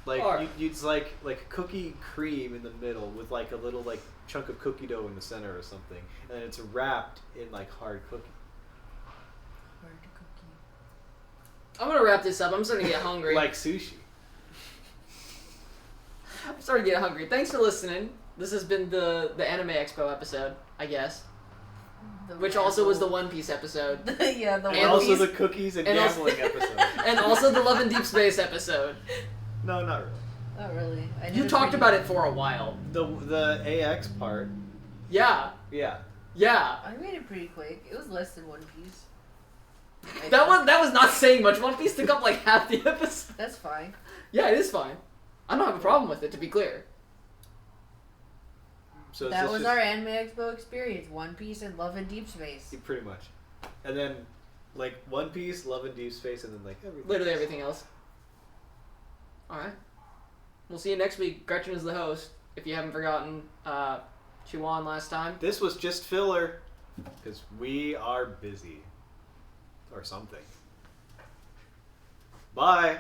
Like Or- you'd like cookie cream in the middle with like a little like chunk of cookie dough in the center or something, and then it's wrapped in like hard cookie. Hard cookie. I'm gonna wrap this up. I'm starting to get hungry. Like sushi. I'm starting to get hungry. Thanks for listening. This has been the Anime Expo episode, I guess. Which also was the One Piece episode. Yeah, the And And also these- the cookies and and also- gambling episode. And also the Love in Deep Space episode. No, not really. Not really. You talked about it for a while. The AX part. Yeah. Yeah. Yeah. I made it pretty quick. It was less than One Piece. That was not saying much. One Piece took up like half the episode. That's fine. Yeah, it is fine. I don't have a problem with it, to be clear. So is That this was just- our Anime Expo experience. One Piece and Love in Deep Space. Pretty much. And then like One Piece, Love and Deep Space, and then like everything. Literally everything else. Alright. We'll see you next week. Gretchen is the host. If you haven't forgotten, she won last time. This was just filler because we are busy or something. Bye.